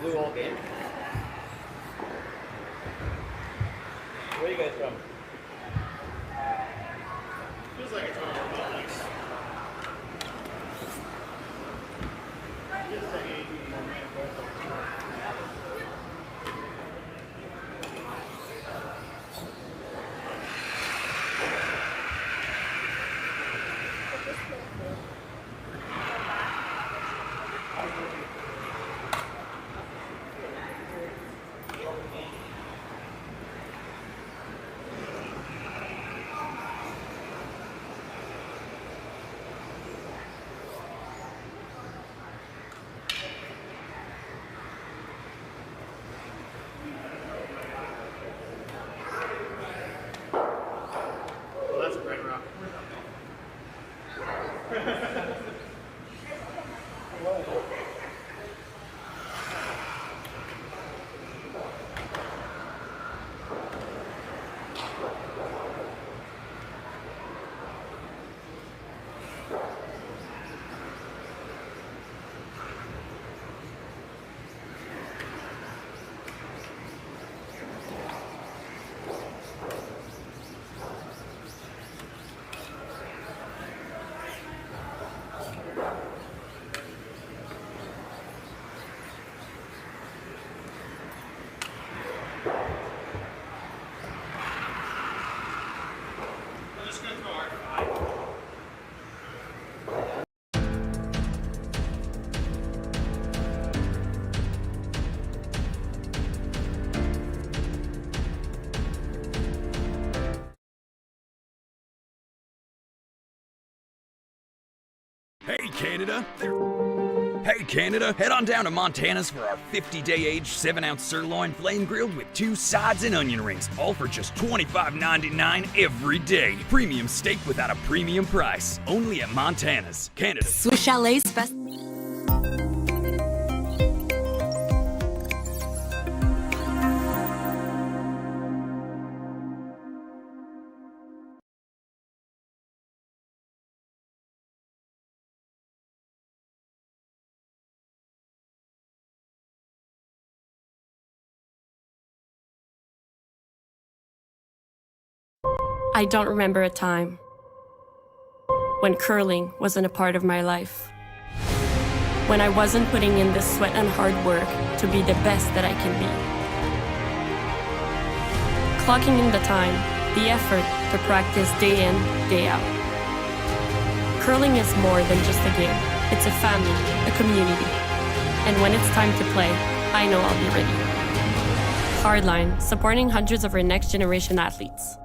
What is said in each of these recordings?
Blue all game. Where are you guys from? Feels like it's on the Konings. Hey, Canada! Hey, Canada! Head on down to Montana's for our 50-day aged 7-ounce sirloin flame grilled with 2 sides and onion rings, all for just $25.99 every day. Premium steak without a premium price. Only at Montana's, Canada. Swiss Chalet's best. I don't remember a time when curling wasn't a part of my life. When I wasn't putting in the sweat and hard work to be the best that I can be. Clocking in the time, the effort to practice day in, day out. Curling is more than just a game. It's a family, a community. And when it's time to play, I know I'll be ready. Hardline, supporting hundreds of our next generation athletes.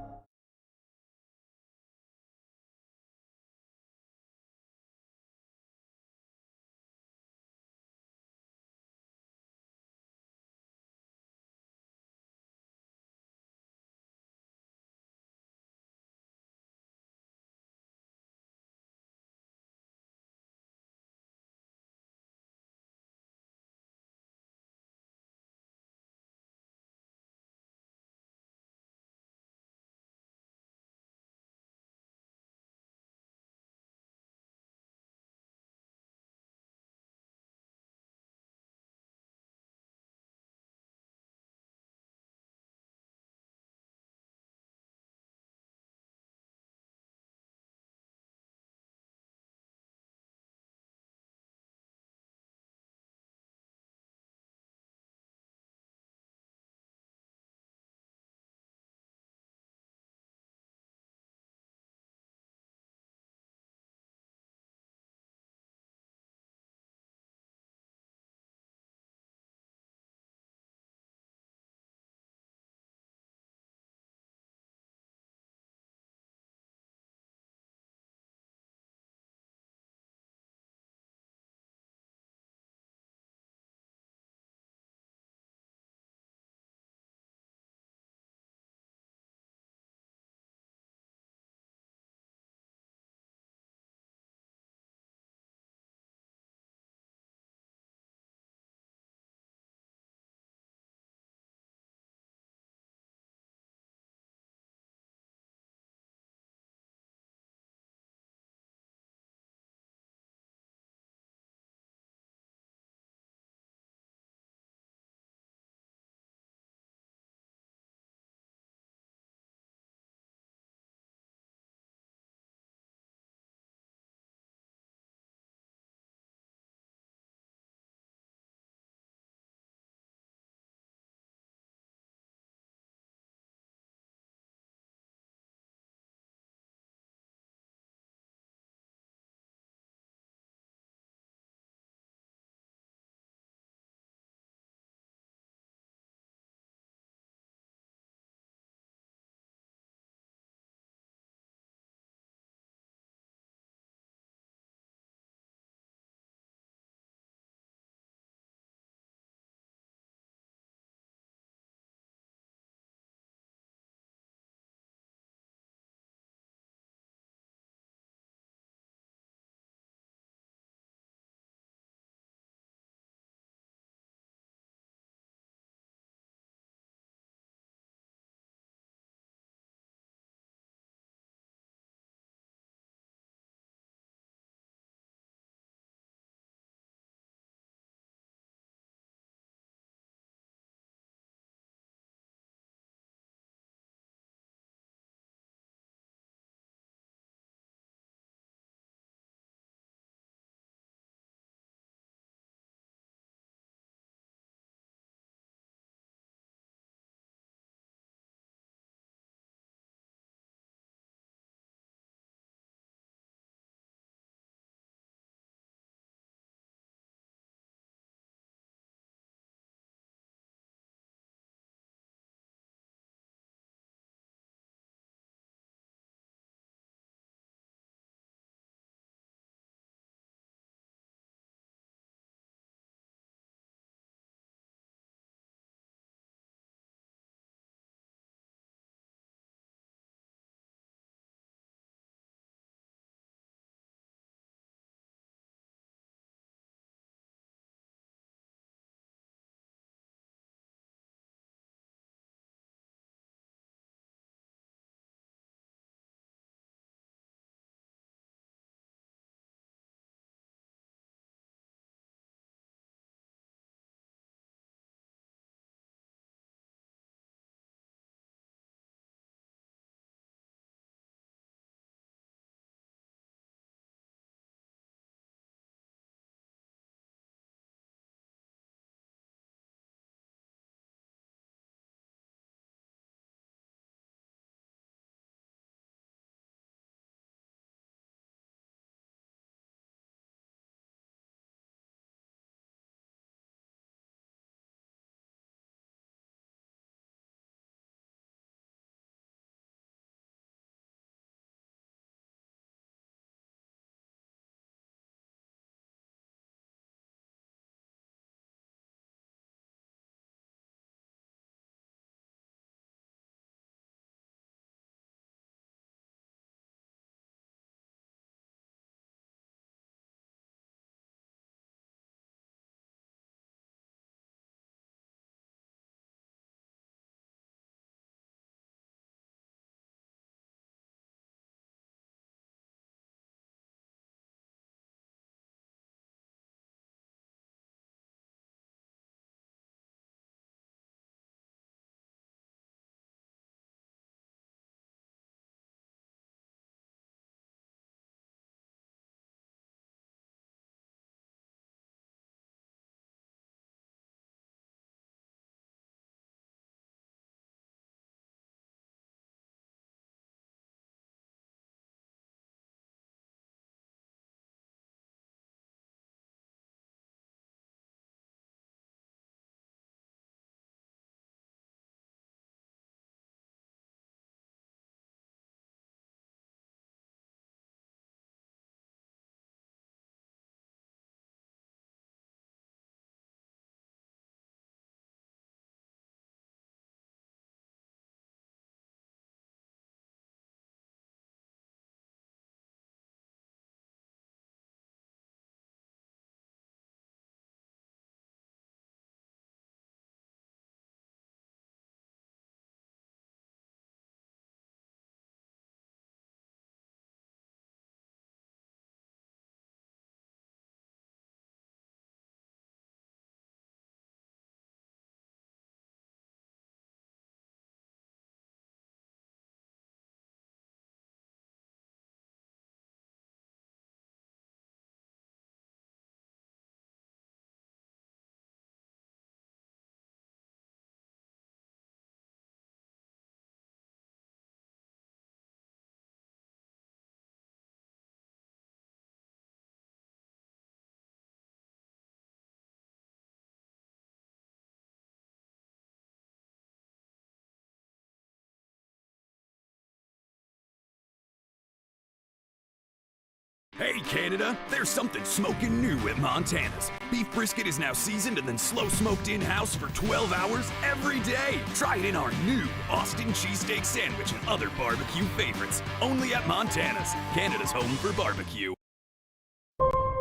Hey Canada, there's something smoking new at Montana's. Beef brisket is now seasoned and then slow smoked in-house for 12 hours every day. Try it in our new Austin cheesesteak sandwich and other barbecue favorites. Only at Montana's, Canada's home for barbecue.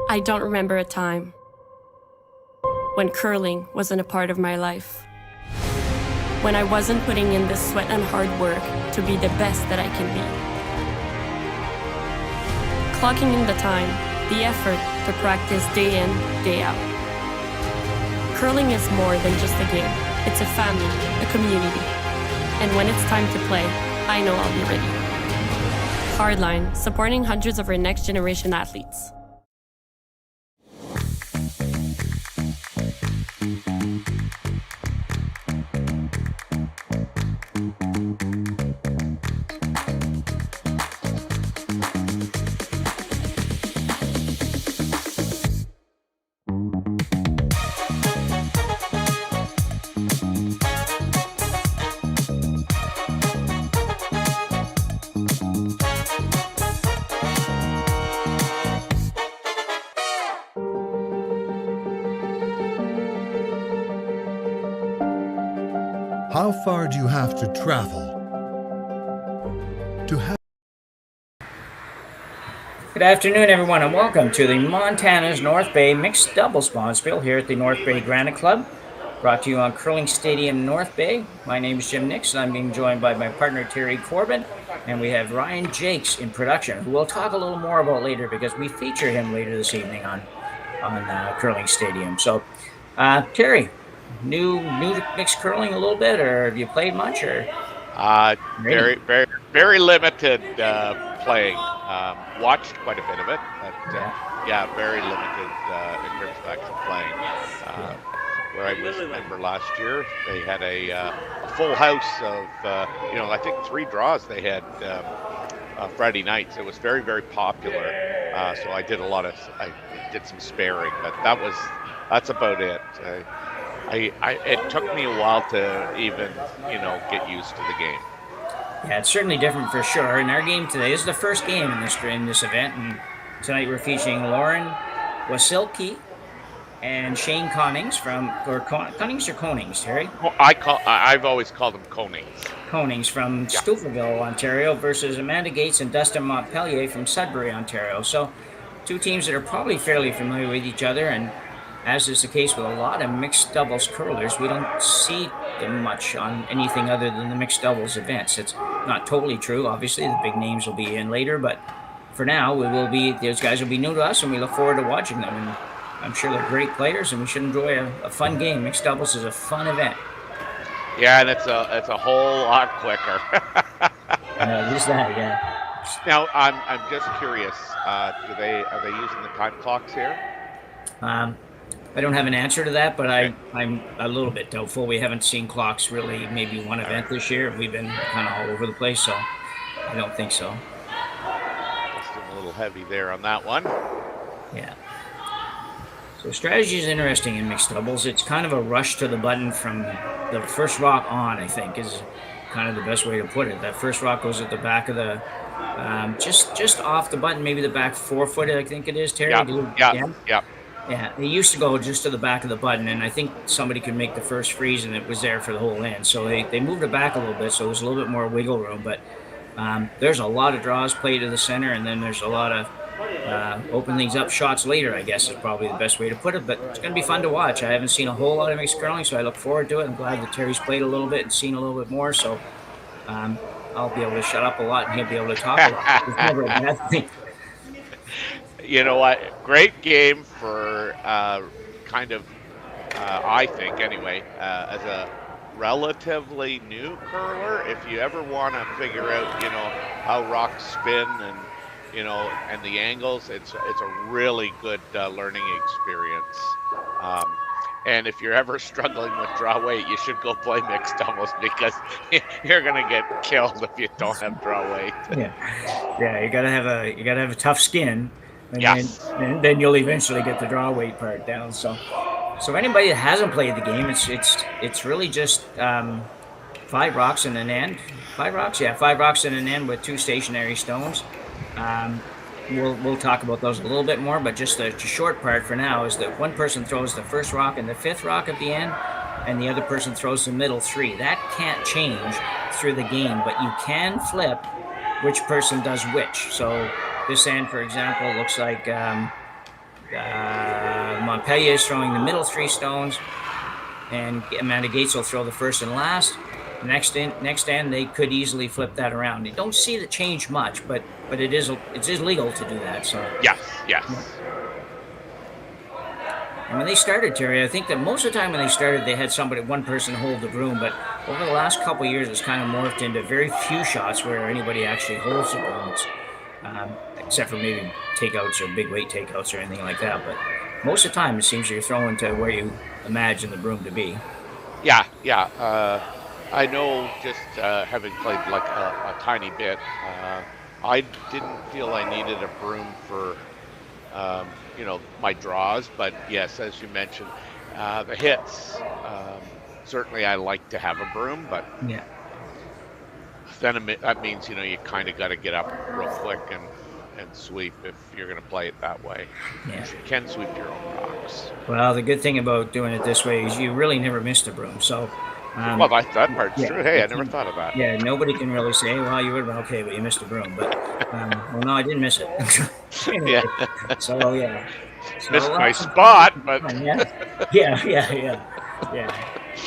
I don't remember a time when curling wasn't a part of my life. When I wasn't putting in the sweat and hard work to be the best that I can be. Clocking in the time, the effort to practice day in, day out. Curling is more than just a game. It's a family, a community. And when it's time to play, I know I'll be ready. Hardline, supporting hundreds of our next generation athletes. How far do you have to travel to have? Good afternoon, everyone, and welcome to the Montana's North Bay Mixed Doubles Bonspiel here at the North Bay Granite Club, brought to you on Curling Stadium North Bay. My name is Jim Nix, and I'm being joined by my partner Terry Corbin, and we have Ryan Jacques in production, who we'll talk a little more about later because we feature him later this evening on Curling Stadium. So, Terry, new to mixed curling a little bit, or have you played much? Or very limited playing. Watched quite a bit of it, but very limited in terms of actual playing. Where I was a member last year, they had a full house of I think 3 draws they had Friday nights. It was very, very popular. So I did I did some sparing, but that's about it. It took me a while to even, get used to the game. Yeah, it's certainly different for sure. And our game today is the first game in this event, and tonight we're featuring Lauren Wasylkiw and Shane Konings Konings or Konings, Terry? Well, I've always called them Konings. Konings from Stouffville, Ontario, versus Amanda Gates and Dustin Montpellier from Sudbury, Ontario. So, 2 teams that are probably fairly familiar with each other, and as is the case with a lot of mixed doubles curlers, we don't see them much on anything other than the mixed doubles events. It's not totally true. Obviously, the big names will be in later, but for now, those guys will be new to us, and we look forward to watching them. And I'm sure they're great players, and we should enjoy a fun game. Mixed doubles is a fun event. Yeah, and it's a whole lot quicker. Just that, yeah. Now, I'm just curious. Are they using the time clocks here? I don't have an answer to that, but I'm a little bit doubtful. We haven't seen clocks really, maybe one event this year. We've been kind of all over the place, so I don't think so. Just a little heavy there on that one. Yeah. So strategy is interesting in mixed doubles. It's kind of a rush to the button from the first rock on, I think, is kind of the best way to put it. That first rock goes at the back of the, just off the button, maybe the back 4 foot, I think it is, Terry. Yeah, they used to go just to the back of the button, and I think somebody could make the first freeze, and it was there for the whole end. So they moved it back a little bit, so there's a little bit more wiggle room. But there's a lot of draws played to the center, and then there's a lot of open things up shots later, I guess is probably the best way to put it. But it's going to be fun to watch. I haven't seen a whole lot of mixed curling, so I look forward to it. I'm glad that Terry's played a little bit and seen a little bit more, so I'll be able to shut up a lot, and he'll be able to talk a lot. It's never a bad thing. You know what? Great game for I think anyway, as a relatively new curler. If you ever want to figure out, how rocks spin and the angles, it's a really good learning experience. And if you're ever struggling with draw weight, you should go play mixed doubles because you're gonna get killed if you don't have draw weight. Yeah, you gotta have a tough skin. And then you'll eventually get the draw weight part down. So anybody that hasn't played the game, it's really just 5 rocks and an end. 5 rocks, yeah, 5 rocks and an end with 2 stationary stones. we'll talk about those a little bit more, but just the short part for now is that one person throws the first rock and the fifth rock at the end, and the other person throws the middle three. That can't change through the game, but you can flip which person does which. So this end, for example, looks like Montpellier is throwing the middle three stones, and Amanda Gates will throw the first and last. Next end, they could easily flip that around. You don't see the change much, but it is legal to do that. So Yes. And when they started, Terry, I think that most of the time when they started, they had one person hold the broom. But over the last couple of years, it's kind of morphed into very few shots where anybody actually holds the brooms, except for maybe takeouts or big weight takeouts or anything like that. But most of the time, it seems you're throwing to where you imagine the broom to be. Yeah. I know, just having played like a tiny bit, I didn't feel I needed a broom for, my draws. But yes, as you mentioned, the hits, certainly I like to have a broom, but Yeah. then that means, you kind of got to get up real quick and sweep if you're going to play it that way. Yeah. You can sweep your own rocks. Well, the good thing about doing it this way is you really never miss the broom. So. Well, that part's true. Hey, I never thought of that. Yeah, nobody can really say, well, you would have been okay, but you missed the broom. But, well, no, I didn't miss it. Anyway, Yeah. So, yeah. Missed my spot, but... Yeah.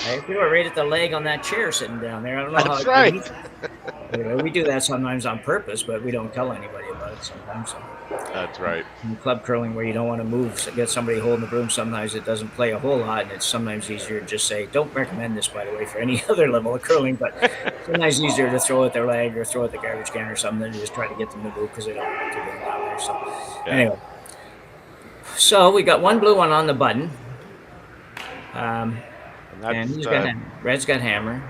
I threw it right at the leg on that chair sitting down there. I don't know That's how. right. Anyway, we do that sometimes on purpose, but we don't tell anybody about it sometimes. So. That's right. In club curling, where you don't want to move, so get somebody holding the broom, sometimes it doesn't play a whole lot, and it's sometimes easier to just say, don't recommend this, by the way, for any other level of curling, but sometimes easier to throw at their leg or throw at the garbage can or something than to just try to get them to move because they don't want to get down there. So, Anyway. So we got one blue one on the button. And he's Red's got hammer.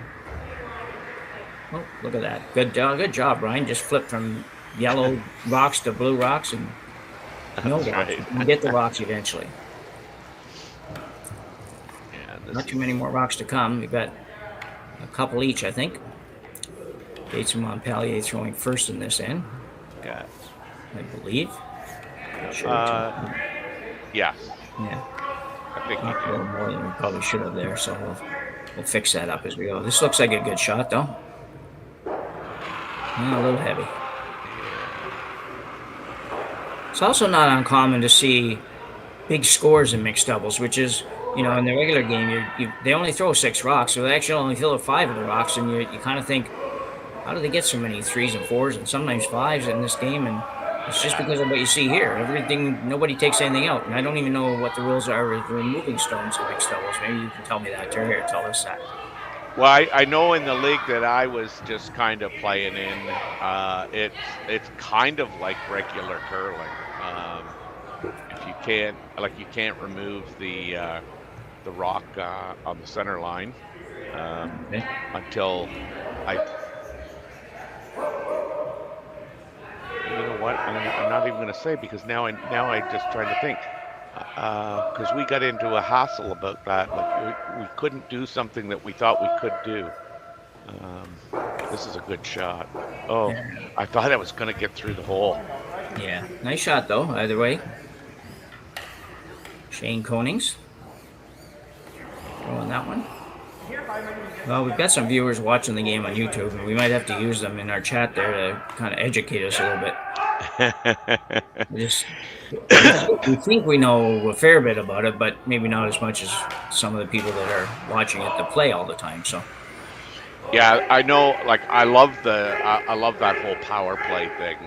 Oh, look at that. Good job, Ryan. Just flipped from yellow rocks to blue rocks, and no rocks. Right. We'll get the rocks eventually. Yeah, Not too many more rocks to come. We've got a couple each, I think. Gates and Montpellier throwing first in this end, Yeah. I believe. Sure. Yeah. Yeah. I think A little more than we probably should have there, so we'll fix that up as we go. This looks like a good shot, though. A little heavy. It's also not uncommon to see big scores in mixed doubles, which is, in the regular game, they only throw 6 rocks, so they actually only fill 5 of the rocks, and you kind of think, how do they get so many 3s and 4s and sometimes 5s in this game? And it's just because of what you see here. Nobody takes anything out, and I don't even know what the rules are with removing stones in mixed doubles. Maybe you can tell me that. Here, tell us that. Well, I know in the league that I was just kind of playing in, it's kind of like regular curling. If you can't remove the rock on the center line until you know what? I'm not even going to say, because now I just trying to think, because we got into a hassle about that. Like we couldn't do something that we thought we could do. This is a good shot. Oh, yeah. I thought I was going to get through the hole. Yeah, nice shot though. Either way, Shane Konings throwing that one. Well, we've got some viewers watching the game on YouTube, and we might have to use them in our chat there to kind of educate us a little bit. We think we know a fair bit about it, but maybe not as much as some of the people that are watching it to play all the time. So, yeah, I know. Like, I love that whole power play thing.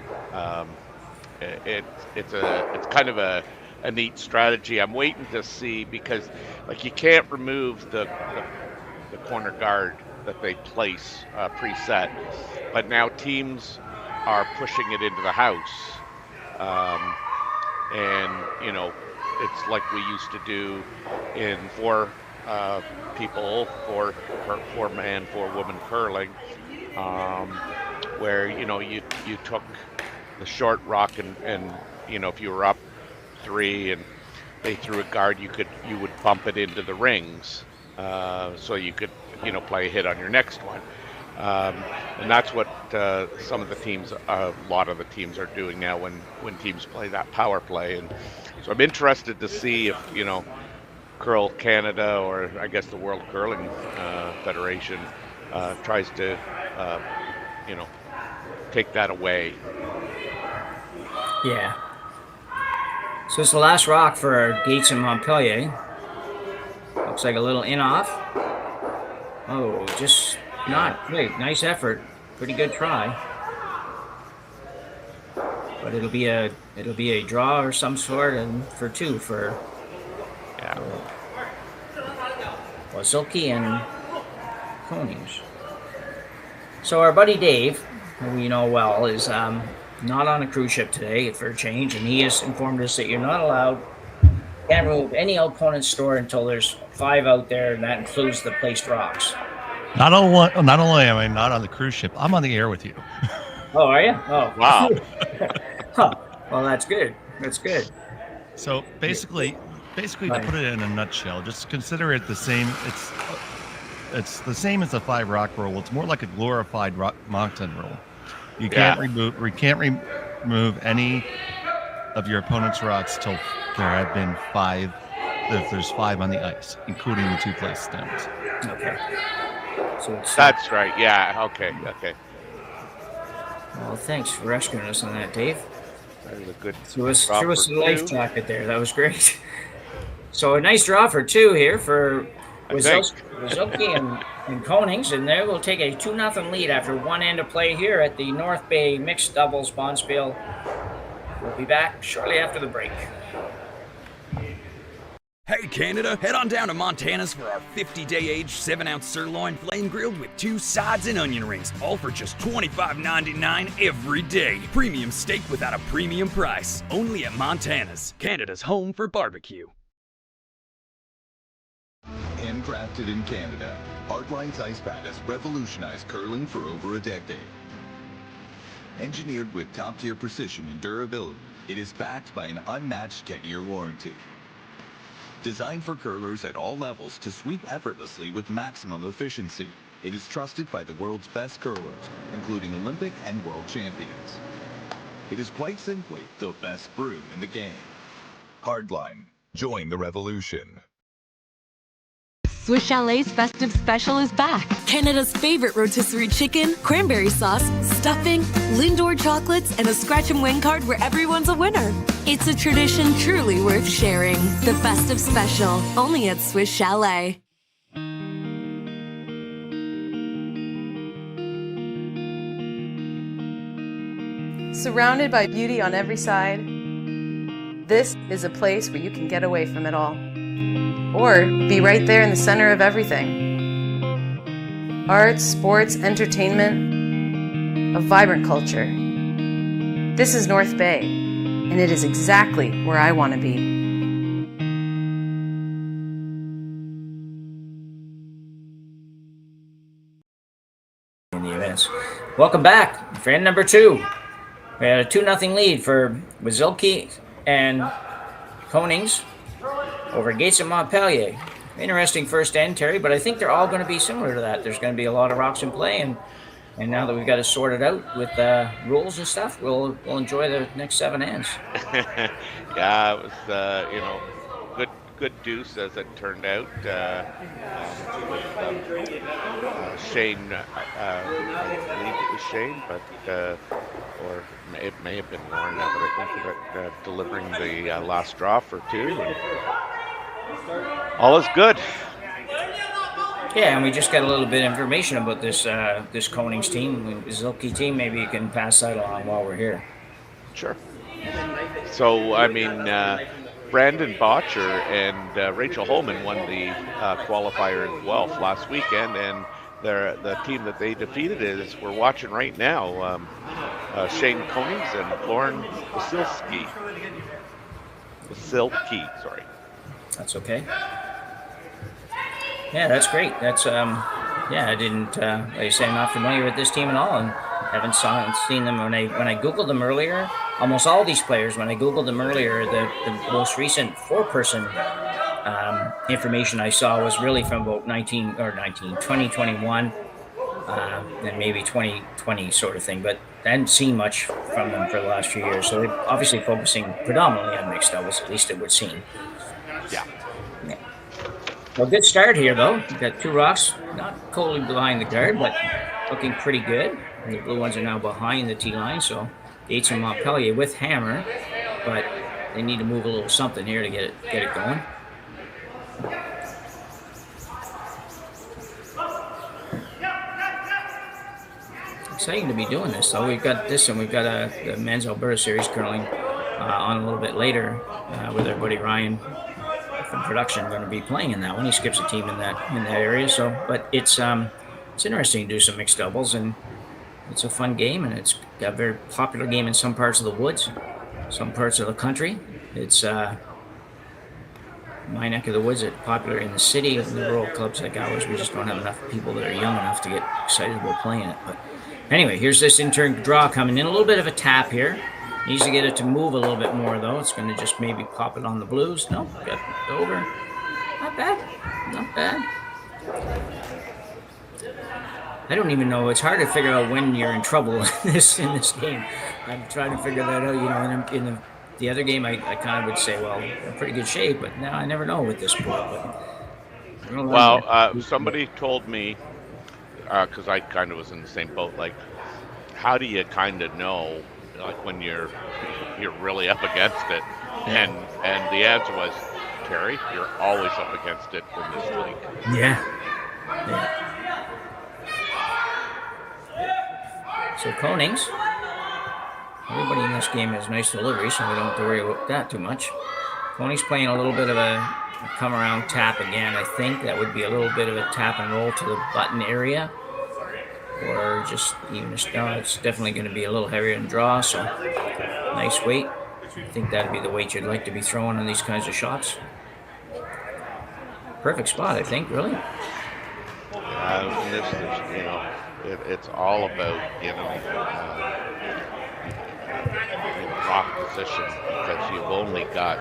It's kind of a neat strategy. I'm waiting to see, because like you can't remove the corner guard that they place preset, but now teams are pushing it into the house, and it's like we used to do in 4 people, 4 man, 4 woman curling, where you took the short rock and if you were up 3 and they threw a guard, you would bump it into the rings, so you could play a hit on your next one. And that's what some of the teams, a lot of the teams are doing now when teams play that power play. And so I'm interested to see if, Curl Canada, or I guess the World Curling Federation, tries to, take that away. Yeah. So it's the last rock for Gates and Montpellier. Looks like a little in-off. Oh, just not great. Nice effort. Pretty good try. But it'll be a draw or some sort, and for two for Wasylkiw and Konings. So our buddy Dave, who we know well, is not on a cruise ship today for a change, and he has informed us that you're not allowed, can't remove any opponent's store until there's 5 out there, and that includes the placed rocks. Not only am I not on the cruise ship, I'm on the air with you. Oh, are you? Oh, wow. Huh. Well, that's good. That's good. So basically, to put it in a nutshell, just consider it the same. It's the same as the 5 rock rule. It's more like a glorified mountain rule. You can't remove any of your opponent's rocks till there have been 5. If there's 5 on the ice, including the 2 place stones. Okay. So That's right. Yeah. Okay. Well, thanks for rescuing us on that, Dave. That was a good. Threw us the life jacket there. That was great. So a nice draw for 2 here for Wasylkiw and Konings, and there will take a 2-0 lead after 1 end of play here at the North Bay Mixed Doubles Bonspiel. We'll be back shortly after the break. Hey Canada, head on down to Montana's for our 50-day aged 7-ounce sirloin flame grilled with 2 sides and onion rings, all for just $25.99 every day. Premium steak without a premium price. Only at Montana's, Canada's home for barbecue. Handcrafted in Canada, Hardline's Ice Pad has revolutionized curling for over a decade. Engineered with top-tier precision and durability, it is backed by an unmatched 10-year warranty. Designed for curlers at all levels to sweep effortlessly with maximum efficiency, it is trusted by the world's best curlers, including Olympic and world champions. It is quite simply the best brew in the game. Hardline. Join the revolution. Swiss Chalet's festive special is back. Canada's favorite rotisserie chicken, cranberry sauce, stuffing, Lindor chocolates, and a scratch and win card where everyone's a winner. It's a tradition truly worth sharing. The festive special, only at Swiss Chalet. Surrounded by beauty on every side, this is a place where you can get away from it all. Or be right there in the center of everything. Arts, sports, entertainment, a vibrant culture. This is North Bay, and it is exactly where I want to be. In the events. Welcome back for end number 2. We had a 2-0 lead for Wasylkiw and Konings over Gates and Montpellier. Interesting first end, Terry, but I think they're all going to be similar to that. There's going to be a lot of rocks in play, and now that we've got it sorted out with rules and stuff, we'll enjoy the next 7 ends. Yeah, it was good deuce as it turned out. Shane, I believe it was Shane, but or it may have been Lauren now, but I think that delivering the last draw for 2. And all is good. Yeah, and we just got a little bit of information about this this Konings team, Wasylkiw team. Maybe you can pass that along while we're here. Sure. So, I mean, Brandon Botcher and Rachel Holman won the qualifier in Guelph last weekend, and the team that they defeated is we're watching right now. Shane Konings and Lauren Wasylkiw. Sorry. That's okay. Yeah, that's great. That's I didn't like I say, I'm not familiar with this team at all, and haven't seen them when I googled them earlier. Almost all these players, when I googled them earlier, the most recent 4-person information I saw was really from about 2021. and maybe 2020 sort of thing. But I hadn't seen much from them for the last few years. So they're obviously focusing predominantly on mixed doubles, at least it would seem. Yeah. Well, good start here, though. We've got 2 rocks, not totally behind the guard, but looking pretty good. And the blue ones are now behind the tee line, so Gates and Montpellier with hammer, but they need to move a little something here to get it going. Exciting to be doing this, though. We've got this, and we've got the men's Alberta Series curling on a little bit later with our buddy Ryan from production going to be playing in that one. He skips a team in that area. So, but it's interesting to do some mixed doubles, and it's a fun game, and it's a very popular game in some parts of the woods, some parts of the country. It's my neck of the woods. It's popular in the city. In the rural clubs like ours, we just don't have enough people that are young enough to get excited about playing it. But anyway, here's this in-turn draw coming in. A little bit of a tap here. Needs to get it to move a little bit more, though. It's going to just maybe pop it on the blues. No, got it over. Not bad. Not bad. I don't even know. It's hard to figure out when you're in trouble in this game. I'm trying to figure that out. You know, in the other game, I kind of would say, well, I'm in pretty good shape. But now I never know with this sport. Well, somebody told me, because I kind of was in the same boat, like, how do you kind of know, like, when you're really up against it? And the answer was, Terry, you're always up against it in this league. Yeah. So Konings, everybody in this game has nice delivery, so we don't have to worry about that too much. Konings playing a little bit of a come around tap again. I think that would be a little bit of a tap and roll to the button area, or just even it's definitely going to be a little heavier in draw, so nice weight. I think that'd be the weight you'd like to be throwing on these kinds of shots. Perfect spot, I think, really. It's all about, rock position, because you've only got,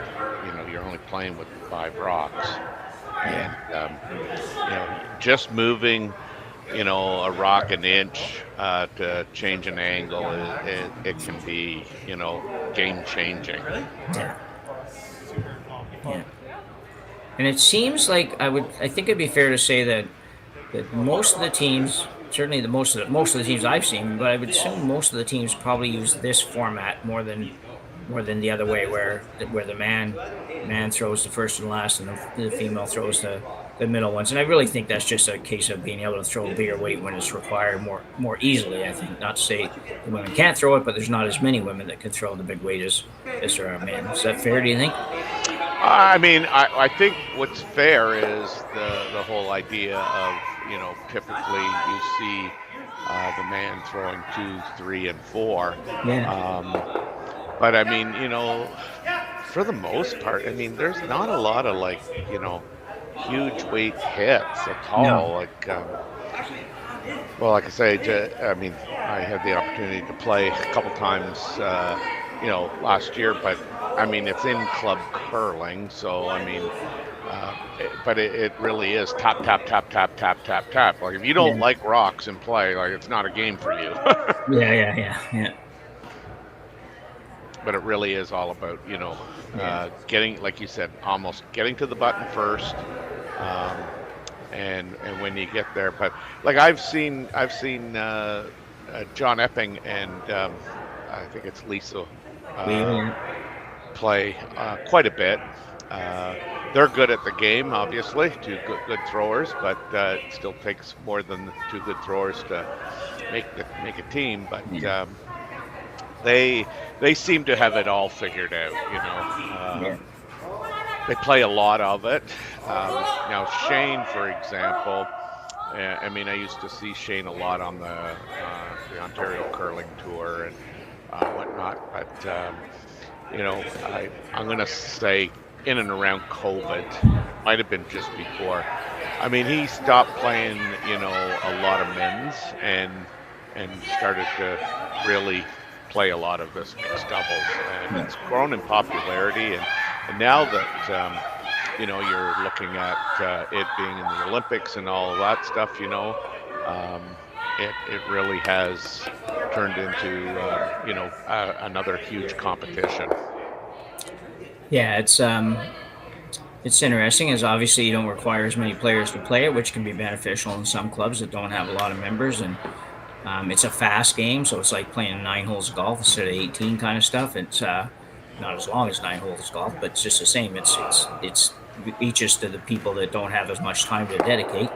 you're only playing with 5 rocks. And, just moving, a rock an inch to change an angle, it can be, game changing. Yeah. And it seems like I think it'd be fair to say that most of the teams, certainly most of the teams I've seen, but I would assume most of the teams probably use this format more than the other way, where the man throws the first and last, and the female throws the middle ones. And I really think that's just a case of being able to throw a bigger weight when it's required more easily. I think, not to say the women can't throw it, but there's not as many women that can throw the big weight as there are men. Is that fair, do you think? I mean, I think what's fair is the whole idea of, typically you see the man throwing 2, 3, and 4. Yeah. But I mean, for the most part, I mean, there's not a lot of huge weight hits at all. No. Like I say, I had the opportunity to play a couple times, last year, but I mean, it's in club curling, so I mean, but it really is tap, tap, tap, tap, tap, tap, tap. Like, if you don't like rocks in play, it's not a game for you. Yeah. But it really is all about, getting, like you said, almost getting to the button first, and when you get there. But I've seen John Epping and I think it's Lisa play quite a bit. They're good at the game, obviously, 2 good throwers, but it still takes more than 2 good throwers to make a team. But they seem to have it all figured out. They play a lot of it. Now Shane, for example, I mean, I used to see Shane a lot on the Ontario Curling Tour and whatnot, but I'm going to say in and around COVID, might have been just before. I mean, he stopped playing, a lot of men's and started to really play a lot of this mixed doubles, and it's grown in popularity. And now that you're looking at it being in the Olympics and all of that stuff, it really has turned into another huge competition. Yeah, it's interesting, as obviously you don't require as many players to play it, which can be beneficial in some clubs that don't have a lot of members. And it's a fast game, so it's like playing 9 holes of golf instead of 18 kind of stuff. It's not as long as 9 holes of golf, but it's just the same. It's reaches to the people that don't have as much time to dedicate.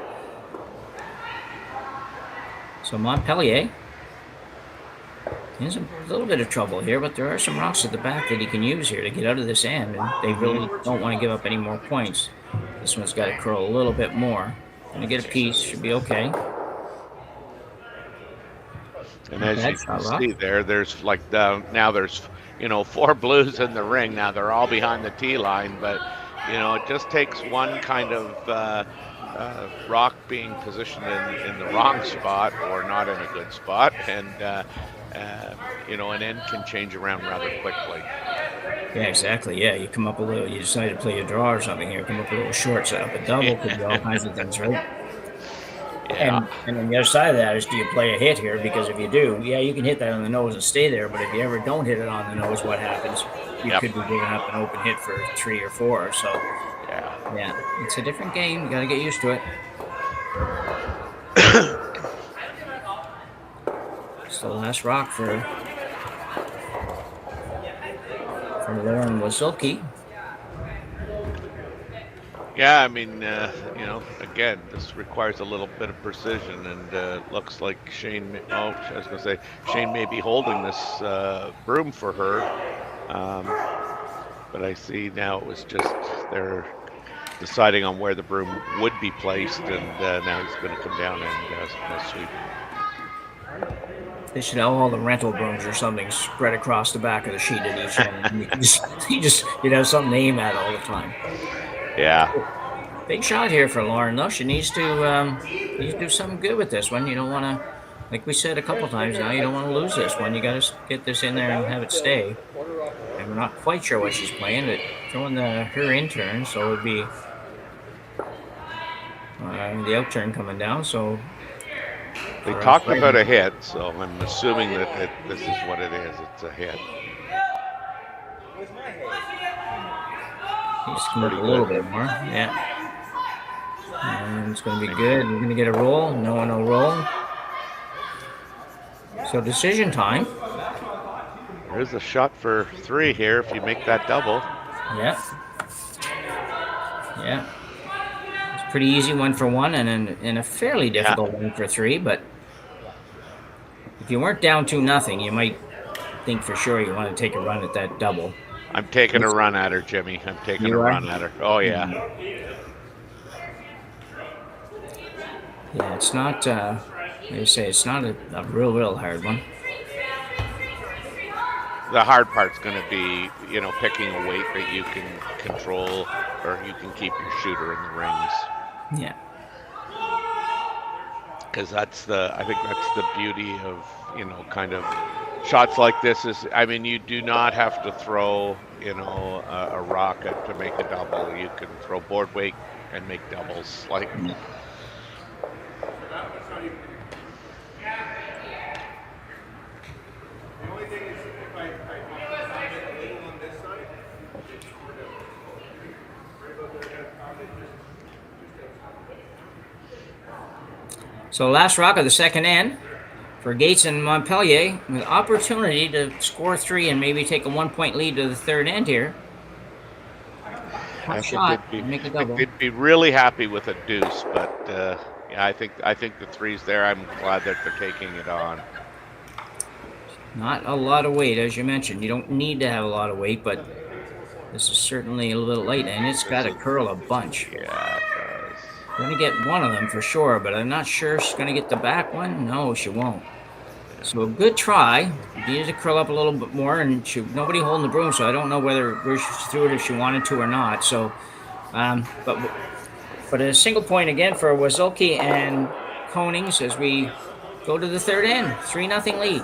So Montpellier is a little bit of trouble here, but there are some rocks at the back that he can use here to get out of this end, and they really don't want to give up any more points. This one's got to curl a little bit more. Gonna get a piece, should be okay. And as you can see there's like now there's 4 blues in the ring. Now they're all behind the tee line, but it just takes one kind of rock being positioned in the wrong spot or not in a good spot, and an end can change around rather quickly. Yeah, exactly. Yeah, you come up a little, you decide to play a draw or something here, come up a little short, set up a double, could be all kinds of things, right? Yeah. And then the other side of that is, do you play a hit here? Because if you do, yeah, you can hit that on the nose and stay there, but if you ever don't hit it on the nose, what happens? You could be giving up an open hit for 3 or 4, so yeah, it's a different game. You got to get used to it. It's the last rock for Lauren Wasylkiw. Yeah, I mean, again, this requires a little bit of precision, and looks like Shane. Oh, I was going to say Shane may be holding this broom for her, but I see now it was just they're deciding on where the broom would be placed, and now he's going to come down and sweep. They should have all the rental brooms or something spread across the back of the sheet at each end. You'd have something to aim at all the time. Yeah. Big shot here for Lauren, though. She needs to do something good with this one. You don't want to, like we said a couple times now, you don't want to lose this one. You got to get this in there and have it stay. And we're not quite sure what she's playing, but throwing her in turn, so it would be the out turn coming down. So they talked about a hit, so I'm assuming that this is what it is. It's a hit. He's come up a little bit more, yeah. And it's going to be good. We're going to get a roll. No roll. So decision time. There's a shot for 3 here if you make that double. Yeah. Yeah. It's pretty easy 1 for 1 and a fairly difficult 1 for 3, but if you weren't down 2-0, you might think for sure you want to take a run at that double. I'm taking a run at her, Jimmy. I'm taking a run at her. Oh, yeah. Yeah, it's not, like I say, it's not a real hard one. The hard part's going to be, picking a weight that you can control or you can keep your shooter in the rings. Yeah. Because I think that's the beauty of, kind of shots like this is, I mean, you do not have to throw, a rock to make a double. You can throw board weight and make doubles. Like, So last rock of the second end for Gates and Montpellier, with opportunity to score 3 and maybe take a 1-point lead to the third end here. They'd be really happy with a deuce, but I think the 3's there. I'm glad that they're taking it on. Not a lot of weight, as you mentioned. You don't need to have a lot of weight, but this is certainly a little bit light, and it's got to curl a bunch. Yeah, it does. Going to get one of them for sure, but I'm not sure she's going to get the back one. No, she won't. So a good try. Needed to curl up a little bit more, and nobody holding the broom, so I don't know where she threw it if she wanted to or not. So, but a single point again for Wasylkiw and Konings as we go to the third end. 3-0 lead.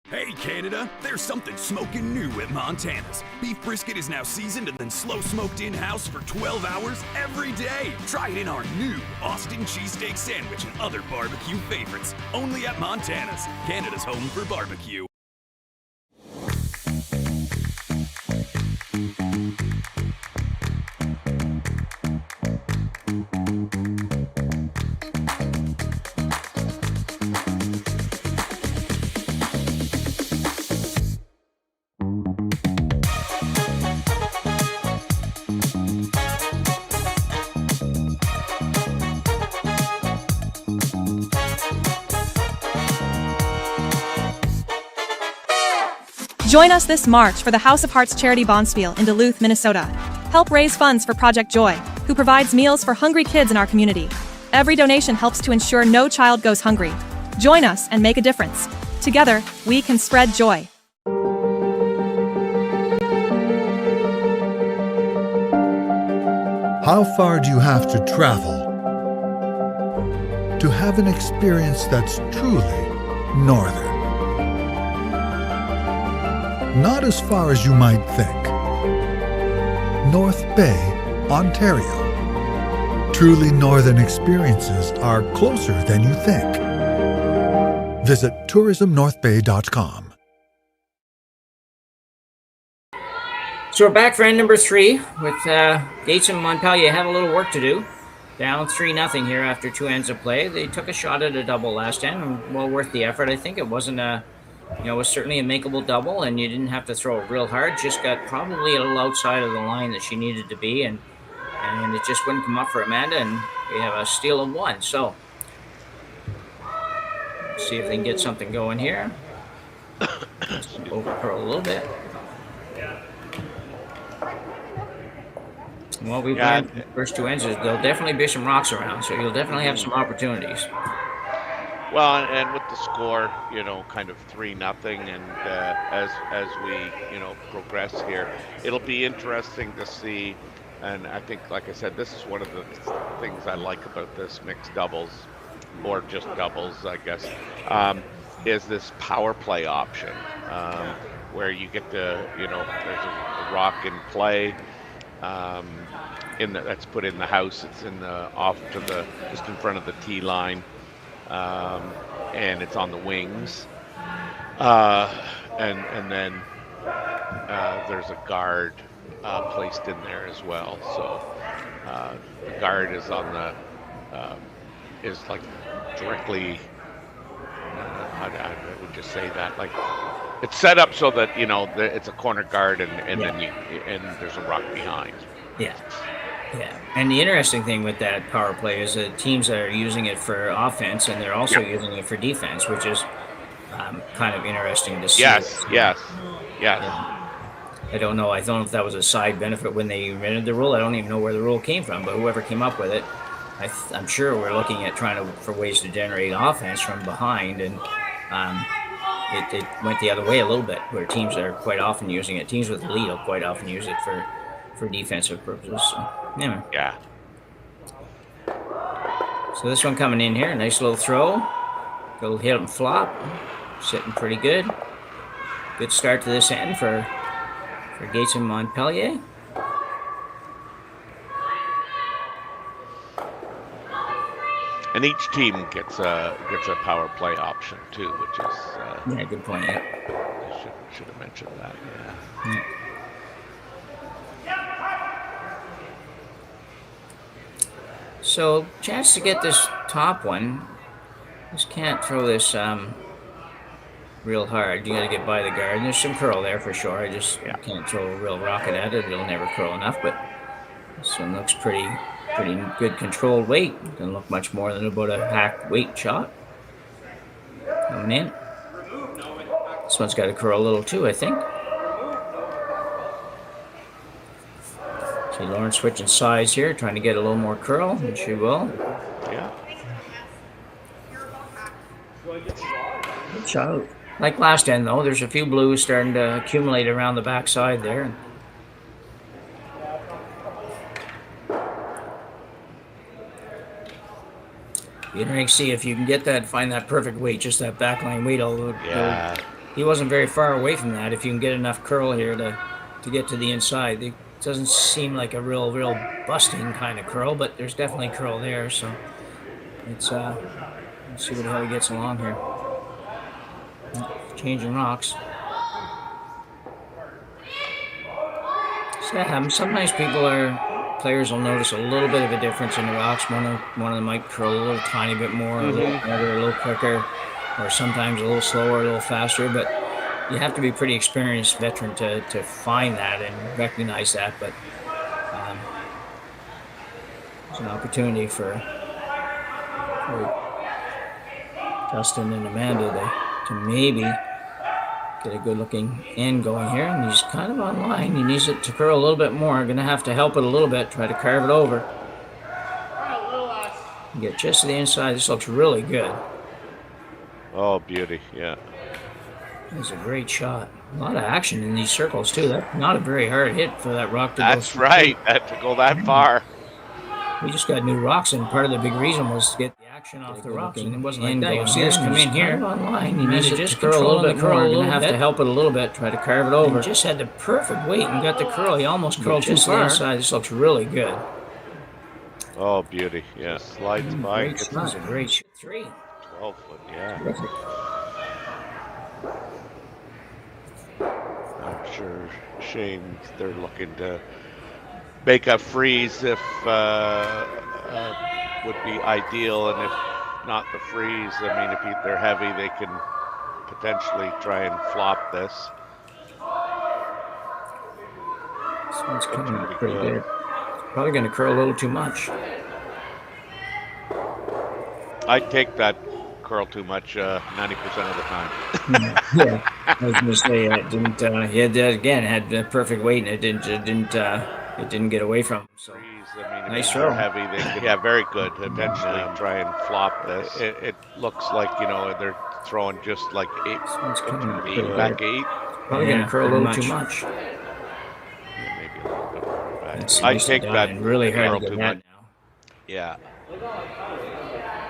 Hey Canada, There's something smoking new at Montana's. Beef brisket is now seasoned and then slow smoked in-house for 12 hours every day. Try it in our new Austin cheesesteak sandwich and other barbecue favorites. Only at Montana's, Canada's home for barbecue. Join us this March for the House of Hearts Charity Bonspiel in Duluth, Minnesota. Help raise funds for Project Joy, who provides meals for hungry kids in our community. Every donation helps to ensure no child goes hungry. Join us and make a difference. Together, we can spread joy. How far do you have to travel to have an experience that's truly northern? Not as far as you might think. North Bay, Ontario. Truly northern experiences are closer than you think. Visit tourismnorthbay.com. So we're back for end number 3 with Gates and Montpellier have a little work to do. Down 3-0 here after 2 ends of play. They took a shot at a double last end, and well worth the effort. I think it wasn't a, it was certainly a makeable double, and you didn't have to throw it real hard. Just got probably a little outside of the line that she needed to be, and it just wouldn't come up for Amanda, and we have a steal of 1. So let's see if they can get something going here. Over curl a little bit. And what we've learned in the first 2 ends is there'll definitely be some rocks around, so you'll definitely have some opportunities. Well, and with the score, kind of 3-0, and as we, progress here, it'll be interesting to see. And I think, like I said, this is one of the things I like about this mixed doubles, or just doubles, I guess, is this power play option, where you get to, there's a rock in play. That's put in the house. It's in the just in front of the tee line, and it's on the wings, and then there's a guard placed in there as well. So the guard is on the is like directly. I would just say that it's set up so that it's a corner guard, and then there's a rock behind. Yeah. And the interesting thing with that power play is that teams are using it for offense, and they're also using it for defense, which is kind of interesting to see. Yes. I don't know. I don't know if that was a side benefit when they invented the rule. I don't even know where the rule came from, but whoever came up with it, I'm sure we're looking at for ways to generate offense from behind, and it went the other way a little bit, where teams are quite often using it. Teams with the lead will quite often use it for defensive purposes. So, anyway. Yeah. So this one coming in here, nice little throw. Go hit and flop. Sitting pretty good. Good start to this end for Gates and Montpellier. And each team gets a power play option too, which is yeah, good point. Yeah, should have mentioned that. Yeah. So chance to get this top one. Just can't throw this real hard. You got to get by the guard. And there's some curl there for sure. I just can't throw a real rocket at it. It'll never curl enough. But this one looks pretty good controlled weight. Doesn't look much more than about a hack weight shot. Coming in. This one's got to curl a little too, I think. See Lauren switching sides here, trying to get a little more curl, and she will. Yeah. Good shot. Like last end, though, there's a few blues starting to accumulate around the backside there. You can see if you can get that, find that perfect weight, just that backline weight. Although he wasn't very far away from that. If you can get enough curl here to get to the inside, it doesn't seem like a real busting kind of curl, but there's definitely curl there. So it's let's see how he gets along here. Changing rocks. So that happens. Sometimes players will notice a little bit of a difference in the rocks. One of them might curl a little tiny bit more, a little harder, a little quicker, or sometimes a little slower, a little faster. But you have to be a pretty experienced veteran to find that and recognize that. But it's an opportunity for Dustin and Amanda to maybe get a good looking end going here. And he's kind of on line. He needs it to curl a little bit more. Going to have to help it a little bit, try to carve it over. Get just to the inside. This looks really good. Oh, beauty, yeah. That's a great shot. A lot of action in these circles, too. That's not a very hard hit for that rock to go. That's right. To go that far. We just got new rocks, and part of the big reason was to get the action off the rocks. And it wasn't like that. You see this come in here. Online. You need to just curl a little bit more. You're going to have to help it a little bit, try to carve it over. He just had the perfect weight and got the curl. He almost curled just to the inside. This looks really good. Oh, beauty. Yeah. Slides by. That's a great shot. 3. 12 foot, yeah. Terrific. I'm sure Shane, they're looking to make a freeze if would be ideal, and if not the freeze, I mean, if they're heavy, they can potentially try and flop this. This one's coming up pretty good. Probably going to curl a little too much. I'd take that curl too much 90% of the time. Yeah, I was going to say it didn't. He had the perfect weight, and it didn't get away from him. So. I mean, nice if throw. they're heavy, they can, yeah, very good. Eventually try and flop this. It looks like, they're throwing just like 8 back 8. Probably going to curl a little too much. Yeah, maybe a little bit more back. I take that really curl hard to too get that much. now. Yeah.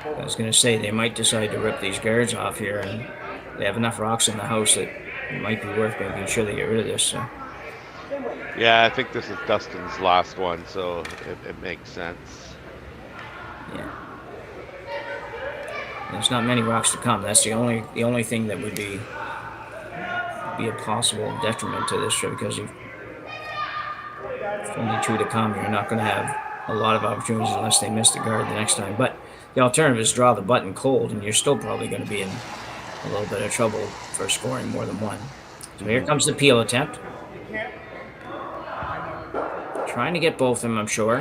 I was going to say they might decide to rip these guards off here, and they have enough rocks in the house that it might be worth making sure they get rid of this. So. Yeah, I think this is Dustin's last one, so it makes sense. Yeah. There's not many rocks to come. That's the only thing that would be a possible detriment to this trip, because if only 2 to come, you're not going to have a lot of opportunities unless they miss the guard the next time. But the alternative is draw the button cold, and you're still probably going to be in a little bit of trouble for scoring more than one. So here comes the peel attempt. Trying to get both of them, I'm sure.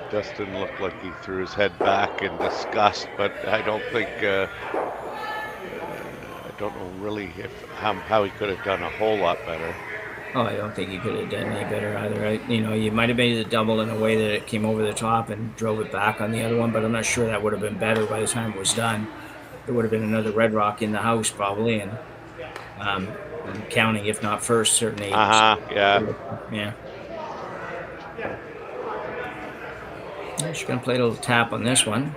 Dustin looked like he threw his head back in disgust, but I don't think, I don't know really how he could have done a whole lot better. Oh, I don't think he could have done any better either. You might have made the double in a way that it came over the top and drove it back on the other one, but I'm not sure that would have been better by the time it was done. There would have been another red rock in the house probably, and counting, if not first, certainly. Yeah. Yeah. She's going to play a little tap on this one.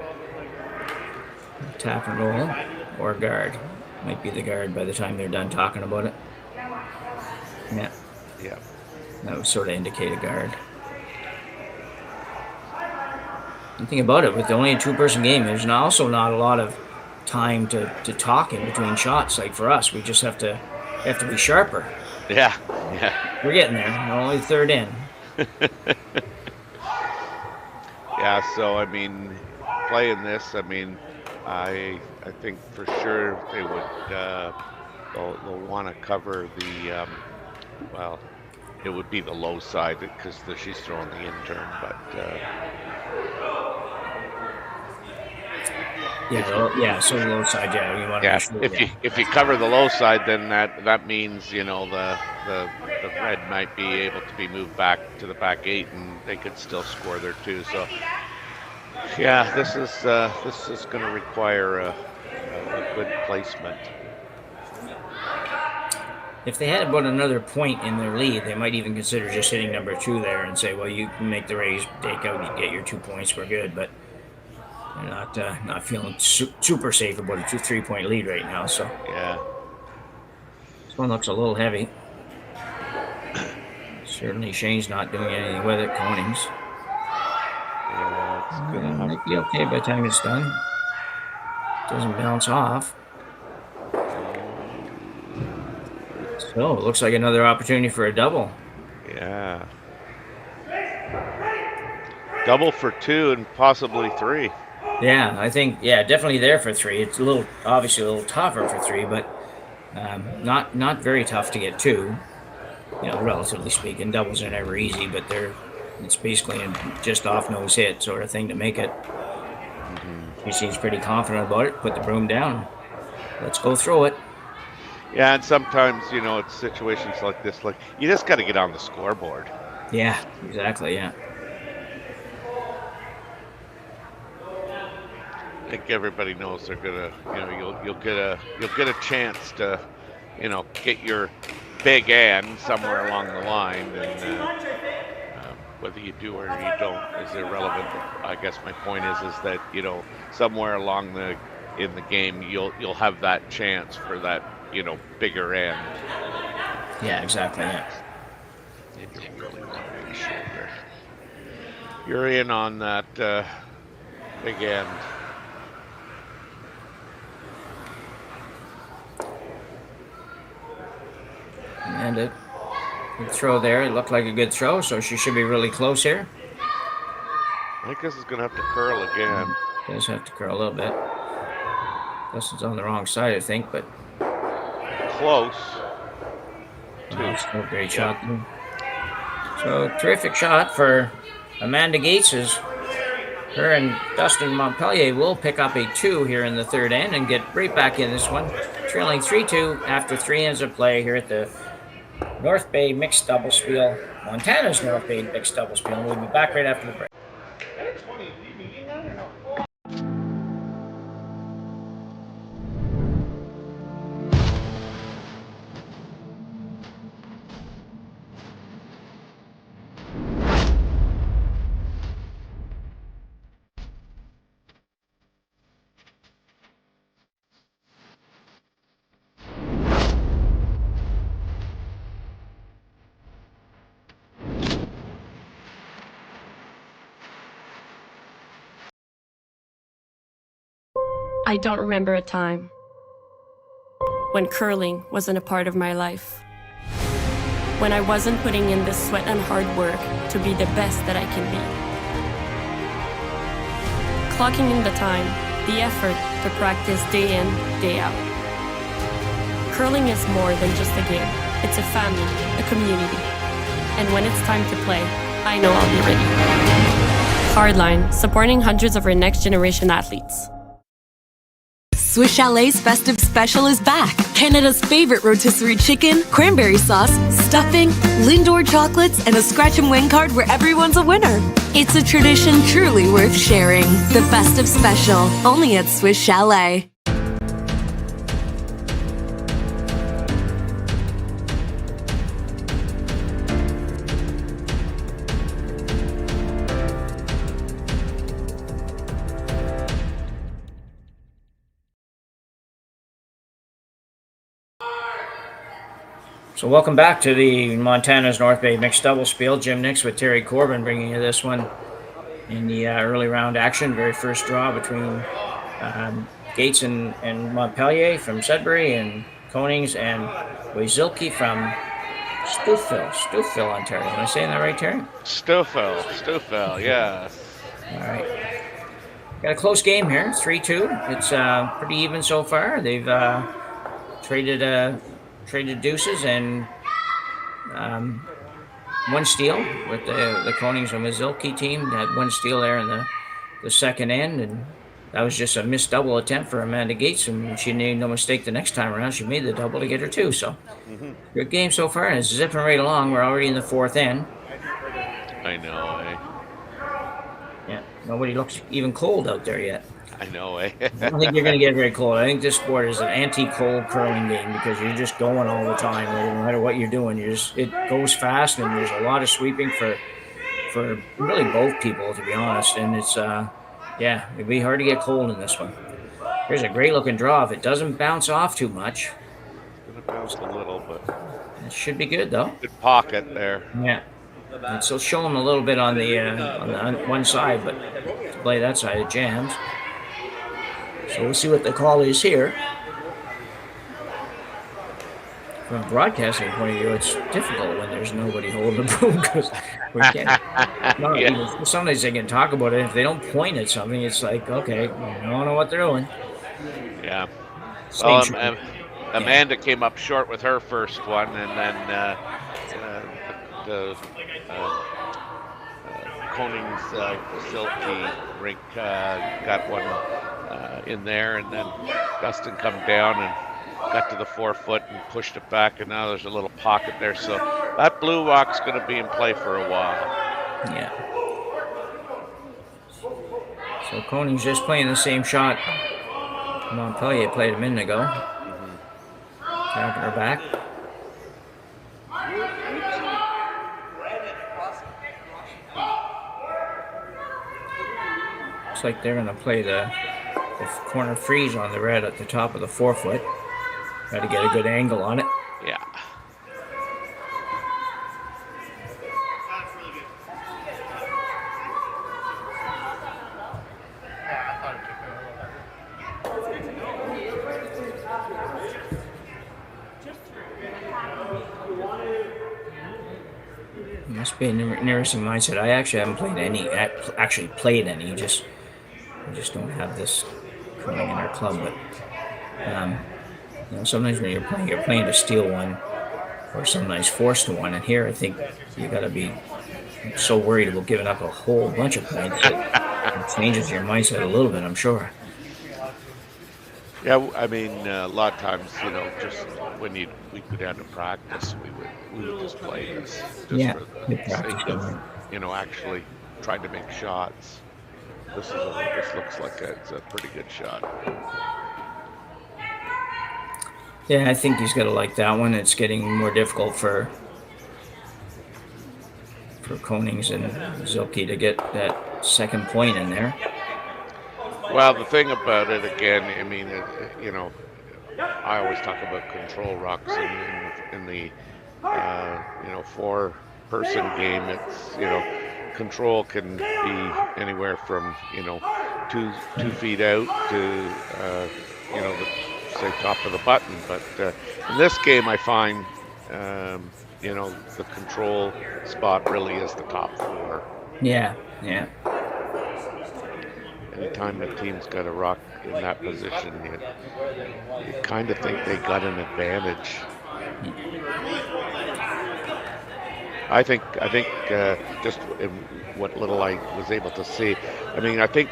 Tap and roll, or guard. Might be the guard by the time they're done talking about it. Yeah. Yeah. That would sort of indicate a guard. The thing about it, with only a 2-person game, there's also not a lot of time to talk in between shots. Like for us, we just have to be sharper. Yeah. We're getting there. We're only 3rd in. Yeah, so I mean, playing this, I mean, I think for sure they would they'll want to cover the well, it would be the low side because she's throwing the intern, but so the low side, yeah, you want to. Yeah, sure, if you cover the low side, then that means the red might be able to be moved back to the back 8, and they could still score there too. So yeah, this is going to require a good placement. If they had about another point in their lead, they might even consider just hitting number 2 there and say, well, you can make the raise, take out, you get your 2 points, we're good. But they're not feeling super safe about a 3-point lead right now. So yeah. This one looks a little heavy. Certainly Shane's not doing anything with it, Konings. Yeah, it's gonna have Might be okay by the time it's done. Doesn't bounce off. So it looks like another opportunity for a double. Yeah. Double for 2 and possibly 3. Yeah, I think, definitely there for 3. It's obviously a little tougher for 3, but not very tough to get 2. Relatively speaking. Doubles are never easy, but it's basically a just off nose hit sort of thing to make it. He seems pretty confident about it. Put the broom down. Let's go throw it. Yeah, and sometimes, it's situations like this, like, you just got to get on the scoreboard. Yeah, exactly, yeah. I think everybody knows they're gonna, you'll get a chance to, get your big end somewhere along the line, and whether you do or you don't is irrelevant. I guess my point is that somewhere along in the game you'll have that chance for that bigger end. Yeah, exactly. Yeah. And you really want to make sure you're in on that big end. And a good throw there. It looked like a good throw, so she should be really close here. I think this is going to have to curl again. Does have to curl a little bit. Dustin's on the wrong side, I think, but close. Still a great shot. So terrific shot for Amanda Gates. Her and Dustin Montpellier will pick up a 2 here in the third end and get right back in this one, trailing 3-2 after 3 ends of play here at the North Bay Mixed Double Spiel, Montana's North Bay Mixed Double Spiel. We'll be back right after the break. I don't remember a time when curling wasn't a part of my life. When I wasn't putting in the sweat and hard work to be the best that I can be. Clocking in the time, the effort to practice day in, day out. Curling is more than just a game. It's a family, a community. And when it's time to play, I know I'll be ready. Hardline, supporting hundreds of our next generation athletes. Swiss Chalet's festive special is back. Canada's favorite rotisserie chicken, cranberry sauce, stuffing, Lindor chocolates, and a scratch and win card where everyone's a winner. It's a tradition truly worth sharing. The festive special, only at Swiss Chalet. So welcome back to the Montana's North Bay Mixed Double Spiel. Jim Nix with Terry Corbin bringing you this one in the early round action. Very first draw between Gates and Montpellier from Sudbury, and Konings and Wasylkiw from Stouffville, Ontario. Am I saying that right, Terry? Stouffville, yeah. All right. Got a close game here, 3-2. It's pretty even so far. They've traded deuces and one steal with the Konings and Wasylkiw team. Had one steal there in the second end, and that was just a missed double attempt for Amanda Gates, and she made no mistake the next time around. She made the double to get her 2. So good game so far, and it's zipping right along. We're already in the fourth end. I know, eh? Yeah, nobody looks even cold out there yet. I know, eh? I don't think you're going to get very cold. I think this sport is an anti-cold curling game because you're just going all the time. No matter what you're doing, it goes fast, and there's a lot of sweeping for really both people, to be honest. And it's it'd be hard to get cold in this one. Here's a great looking draw. If it doesn't bounce off too much, It's gonna just a little, but it should be good though. Good pocket there. Yeah. And so show him a little bit on the one side, but to play that side it jams. So we'll see what the call is here. From a broadcasting point of view, it's difficult when there's nobody holding the broom because we can't. Sometimes they can talk about it. If they don't point at something, it's like, okay, I don't know what they're doing. Yeah. Well, Amanda came up short with her first one, and then the Konings Wasylkiw rink got one in there, and then Dustin come down and got to the 4 foot and pushed it back, and now there's a little pocket there. So that blue rock's going to be in play for a while. Yeah. So Konings just playing the same shot Montpellier played a minute ago. Tapping her back. Looks like they're going to play the corner freeze on the red at the top of the 4 foot. Got to get a good angle on it. Yeah. Must be an interesting mindset. I actually haven't played any. Just we just don't have this coming in our club. But sometimes when you're playing to steal one, or sometimes forced to one. And here, I think you got to be so worried about giving up a whole bunch of points that it changes your mindset a little bit, I'm sure. Yeah, I mean, a lot of times, just when we go down to practice, we would just play this, just for the sake of, actually trying to make shots. This looks like it's a pretty good shot. Yeah, I think he's got to like that one. It's getting more difficult for Konings and Wasylkiw to get that second point in there. Well, the thing about it, again, I mean, I always talk about control rocks in the 4-person game. It's, control can be anywhere from, 2 feet out to, say top of the button. But in this game, I find, the control spot really is the top 4. Yeah. Anytime the team's got a rock in that position, you kind of think they got an advantage. I think just in what little I was able to see, I mean, I think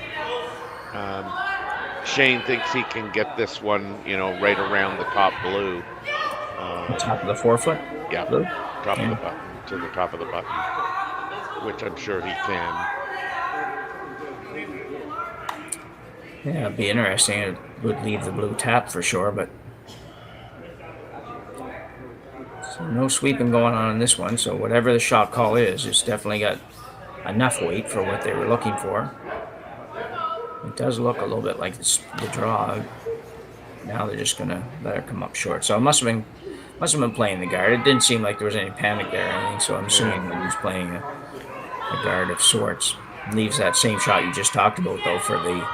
Shane thinks he can get this one, right around the top blue. Top of the 4 foot? Yeah, blue? Top of the button, to the top of the button, which I'm sure he can. Yeah, it'd be interesting. It would leave the blue tap for sure, but so no sweeping going on in this one. So whatever the shot call is, it's definitely got enough weight for what they were looking for. It does look a little bit like the draw. Now they're just gonna let it come up short. So it must have been playing the guard. It didn't seem like there was any panic there or anything. So I'm assuming that he's playing a guard of sorts. Leaves that same shot you just talked about though for the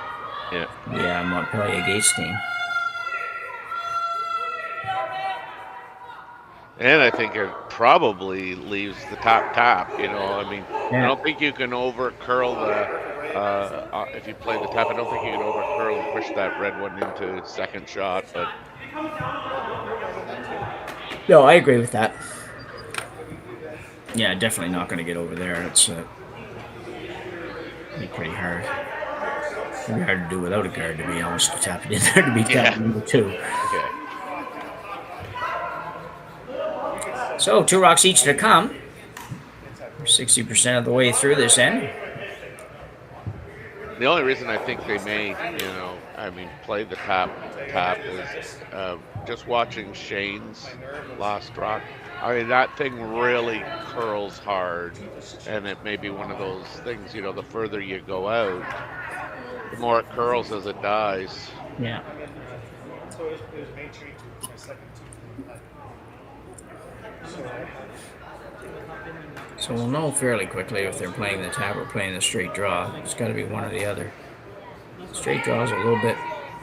Montpellier Gates team. And I think it probably leaves the top. I mean, I don't think you can over curl if you play the top. I don't think you can over curl and push that red one into second shot. But no, I agree with that. Yeah, definitely not going to get over there. It's be pretty hard. Pretty hard to do without a guard, to be honest, to tap it in there to be tapped into 2. Okay. So 2 rocks each to come. We're 60% of the way through this end. The only reason I think they may, play the top is just watching Shane's last rock. I mean, that thing really curls hard, and it may be one of those things, the further you go out, the more it curls as it dies. Yeah. So we'll know fairly quickly if they're playing the tap or playing the straight draw. It's got to be one or the other. Straight draw is a little bit.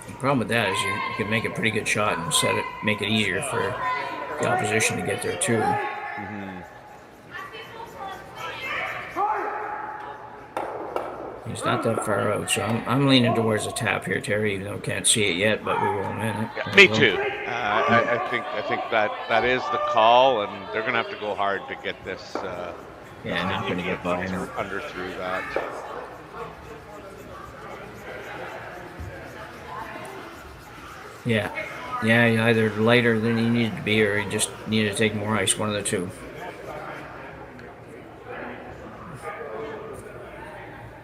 The problem with that is you can make a pretty good shot and make it easier for the opposition to get there too. He's not that far out, so I'm leaning towards the tap here, Terry. Even though I can't see it yet, but we will in a minute. Yeah, me too. I think that is the call, and they're going to have to go hard to get this. Not going to get by under through that. Yeah, you either lighter than you needed to be, or you just needed to take more ice. One of the two.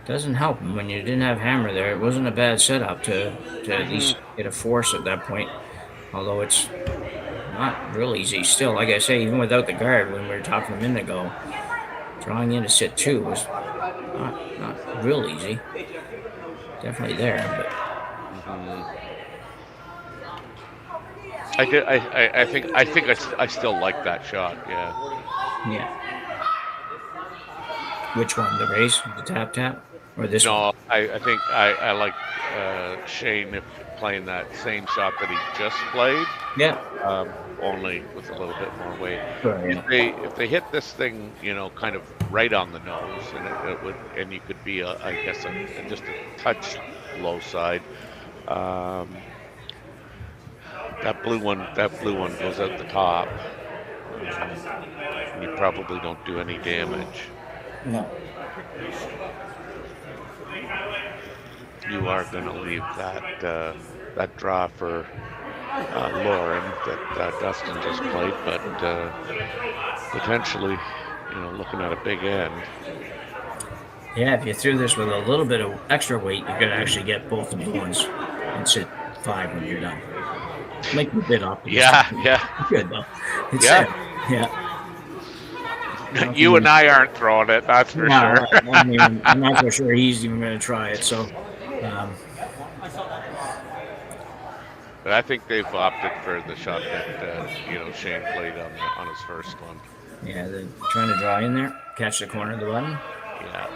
Doesn't help him when you didn't have hammer there. It wasn't a bad setup to at least get a force at that point. Although it's not real easy still. Like I say, even without the guard, when we were talking a minute ago, drawing in to sit 2 was not real easy. Definitely there, but. I still like that shot. Yeah. Which one? The raise, the tap, or this one? No, I think I like Shane playing that same shot that he just played. Yeah. Only with a little bit more weight. Sure, yeah. If they hit this thing, kind of right on the nose, and it would, and you could be just a touch low side. That blue one goes out the top. You probably don't do any damage. No. You are going to leave that draw for Lauren that Dustin just played, but potentially, looking at a big end. Yeah, if you threw this with a little bit of extra weight, you could actually get both the blue ones and sit 5 when you're done. Make a bit optimistic. Yeah. Good though. It's yeah. You and I aren't throwing it, that's for sure. I'm not so sure he's even going to try it. So, but I think they've opted for the shot that Shane played on his first one. Yeah, they're trying to draw in there, catch the corner of the button. Yeah.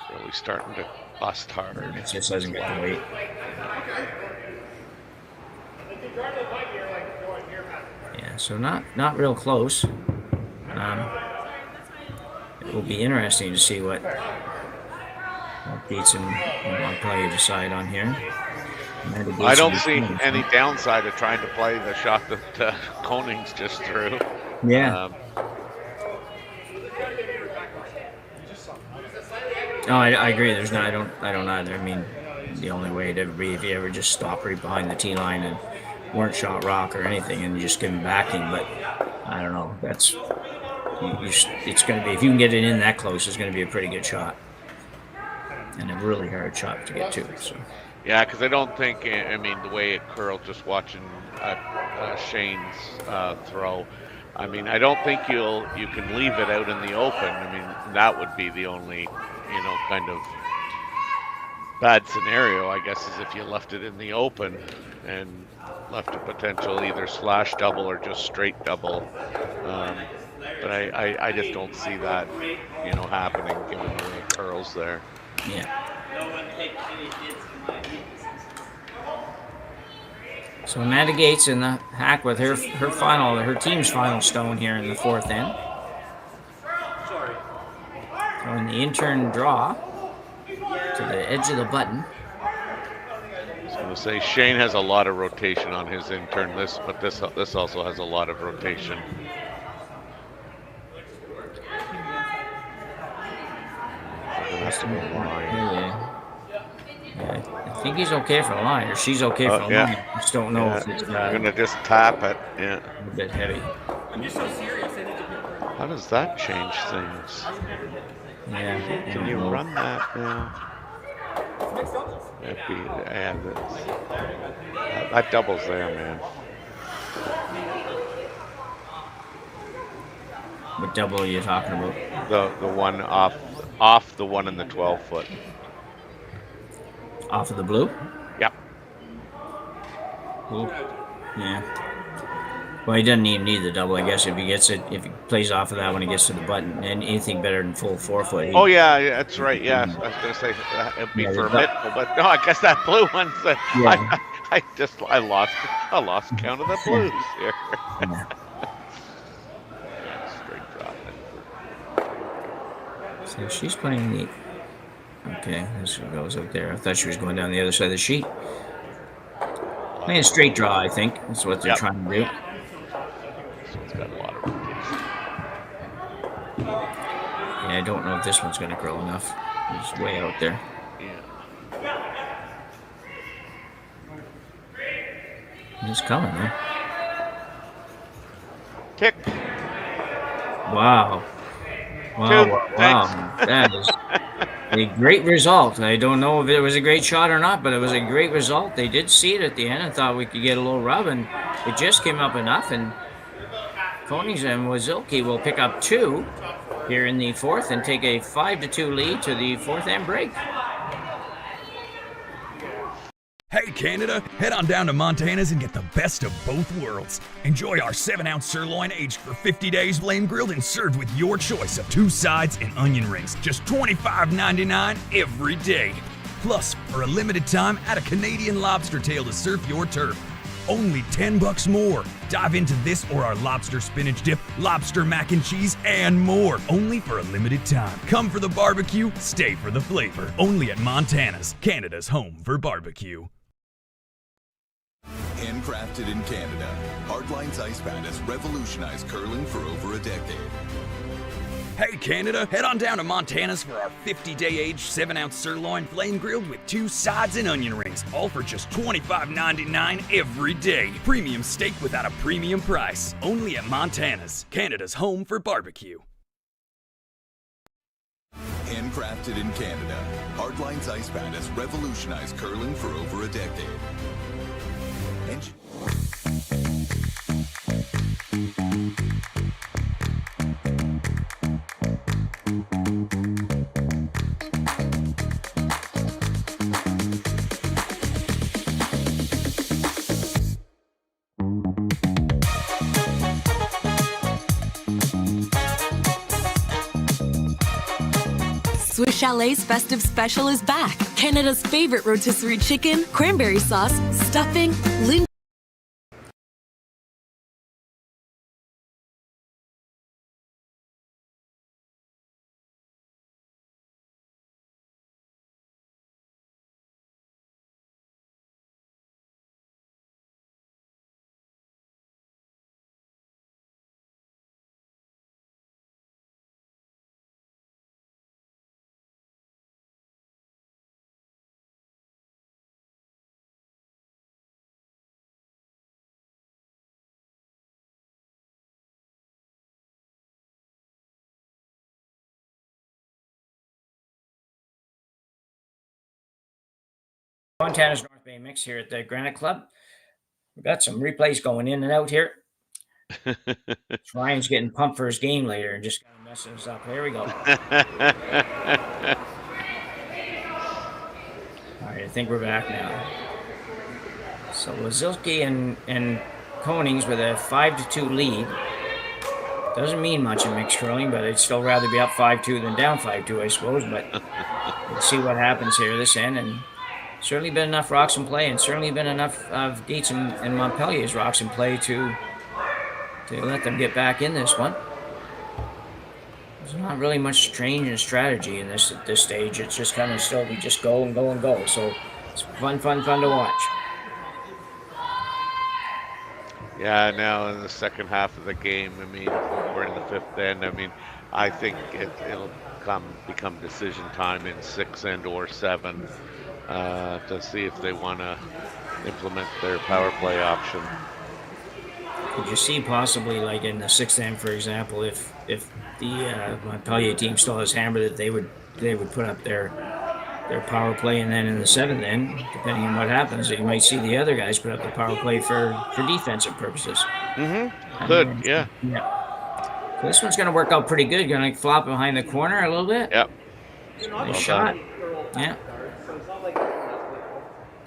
It's really starting to bust hard. It just doesn't get the weight. Yeah, so not real close. It will be interesting to see what Beats and Montpellier decide on here. I don't see any downside of trying to play the shot that Konings just threw. Yeah. No, I agree. There's not. I don't either. I mean, the only way to be if you ever just stop right behind the tee line and weren't shot rock or anything, and you just give them backing. But I don't know. That's it's going to be, if you can get it in that close, it's going to be a pretty good shot, and a really hard shot to get to. So. Yeah, because I don't think, I mean, the way it curled, just watching Shane's throw, I mean, I don't think you can leave it out in the open. I mean, that would be the only, kind of bad scenario, I guess, is if you left it in the open and left a potential either slash double or just straight double. But I just don't see that, happening given the way it curls there. Yeah. So Amanda Gates in the hack with her team's final stone here in the fourth end. Throwing the intern draw to the edge of the button. I was going to say Shane has a lot of rotation on his intern but this also has a lot of rotation. Has to be a line. Yeah, I think he's okay for a line, or she's okay for a line. I just don't know if it's I'm gonna just tap it. Yeah. A bit heavy. How does that change things? Yeah. Can you run that now? That doubles there, man. What double are you talking about? The one off the one in the 12-foot. Off of the blue? Yep. Ooh. Yeah. Well, he doesn't even need the double, I guess. If he gets it, if he plays off of that when he gets to the button, and anything better than full 4-foot. Oh yeah, that's right. Yeah, I was gonna say it'd be for a mittel, but no, I guess that blue one's. I lost count of the blues here. Yeah. Straight drop. So she's playing the. Okay, this goes up there. I thought she was going down the other side of the sheet. Playing a straight draw, I think. That's what they're trying to do. This one's got a lot of rotation. Yeah, I don't know if this one's going to curl enough. It's way out there. Yeah. He's coming, man. Kick. Wow. Wow. That is a great result. I don't know if it was a great shot or not, but it was a great result. They did see it at the end and thought we could get a little rub, and it just came up enough. And Konings and Wasylkiw will pick up 2 here in the 4th and take a 5-2 lead to the 4th and break. Hey Canada, head on down to Montana's and get the best of both worlds. Enjoy our 7-ounce sirloin aged for 50 days, flame grilled and served with your choice of 2 sides and onion rings. Just $25.99 every day. Plus, for a limited time, add a Canadian lobster tail to surf your turf. Only $10 more. Dive into this or our lobster spinach dip, lobster mac and cheese, and more. Only for a limited time. Come for the barbecue, stay for the flavor. Only at Montana's, Canada's home for barbecue. Handcrafted in Canada, Hardlines Ice Pad has revolutionized curling for over a decade. Hey Canada, head on down to Montana's for our 50-day aged 7-ounce sirloin flame grilled with 2 sides and onion rings, all for just $25.99 every day. Premium steak without a premium price. Only at Montana's, Canada's home for barbecue. Handcrafted in Canada, Hardlines Ice Pad has revolutionized curling for over a decade. Swiss Chalet's festive special is back. Canada's favorite rotisserie chicken, cranberry sauce, stuffing, Montana's North Bay mix here at the Granite Club. We've got some replays going in and out here. Ryan's getting pumped for his game later and just kind of messing us up. There we go. All right, I think we're back now. So Wasylkiw and Konings with a 5-2 lead. Doesn't mean much in mixed curling, but I'd still rather be up 5-2 than down 5-2, I suppose. But we'll see what happens here this end. And certainly been enough rocks in play, and certainly been enough of Gates and Montpellier's rocks in play to let them get back in this one. There's not really much strange in strategy in this at this stage. It's just kind of still we just go and go and go. So it's fun to watch. Yeah, now in the second half of the game, I mean, we're in the 5th end. I mean, I think it'll become decision time in 6 and or 7. To see if they want to implement their power play option. Could you see possibly, like in the 6th end, for example, if the Montpellier team still has hammer, that they would put up their power play, and then in the 7th end, depending on what happens, you might see the other guys put up the power play for defensive purposes. Mm-hmm. Could, yeah. So this one's going to work out pretty good. Going to flop behind the corner a little bit. Yep. Nice shot. Yeah.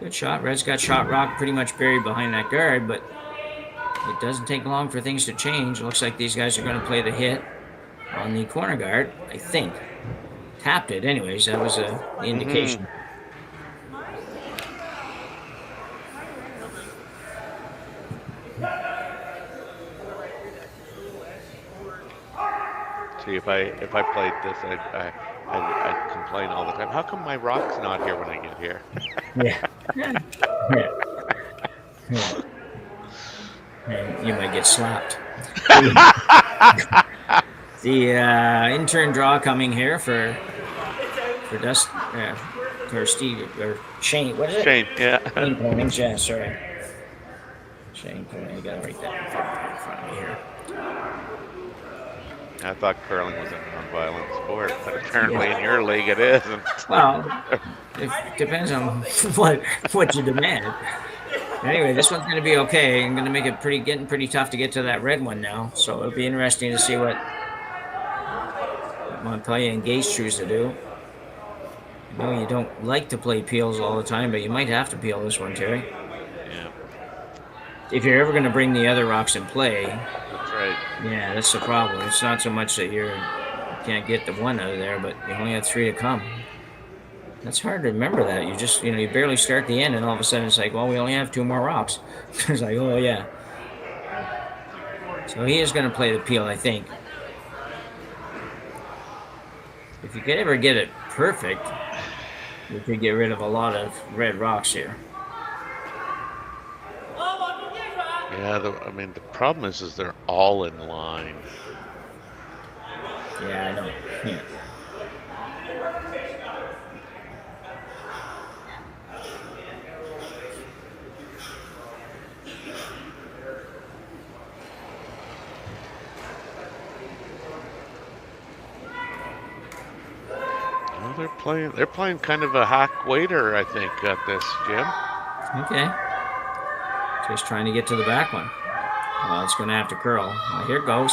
Good shot. Red's got shot rock pretty much buried behind that guard, but it doesn't take long for things to change. It looks like these guys are going to play the hit on the corner guard, I think. Tapped it anyways. That was the indication. See, if I played this, I'd complain all the time. How come my rock's not here when I get here? And you might get slapped. The intern draw coming here for Dustin, for Steve, or Shane. What is it? Shane, yeah. Shane Konings, yeah, sorry. Shane Konings, I gotta write that in front of me here. I thought curling was a non-violent sport, but apparently in your league it isn't. Well, it depends on what you demand. Anyway, this one's going to be okay. I'm going to make it getting pretty tough to get to that red one now. So it'll be interesting to see what Montpellier and Gates choose to do. I know you don't like to play peels all the time, but you might have to peel this one, Terry. Yeah. If you're ever going to bring the other rocks in play. That's right. Yeah, that's the problem. It's not so much that you can't get the one out of there, but you only have 3 to come. That's hard to remember that. You just, you barely start the end, and all of a sudden it's like, well, we only have 2 more rocks. It's like, oh, yeah. So he is going to play the peel, I think. If you could ever get it perfect, you could get rid of a lot of red rocks here. Yeah, the problem is they're all in line. Yeah, I know. Yeah. They're playing kind of a hack waiter, I think, at this, Jim. Okay. Just trying to get to the back one. Well, it's going to have to curl. Well, here it goes.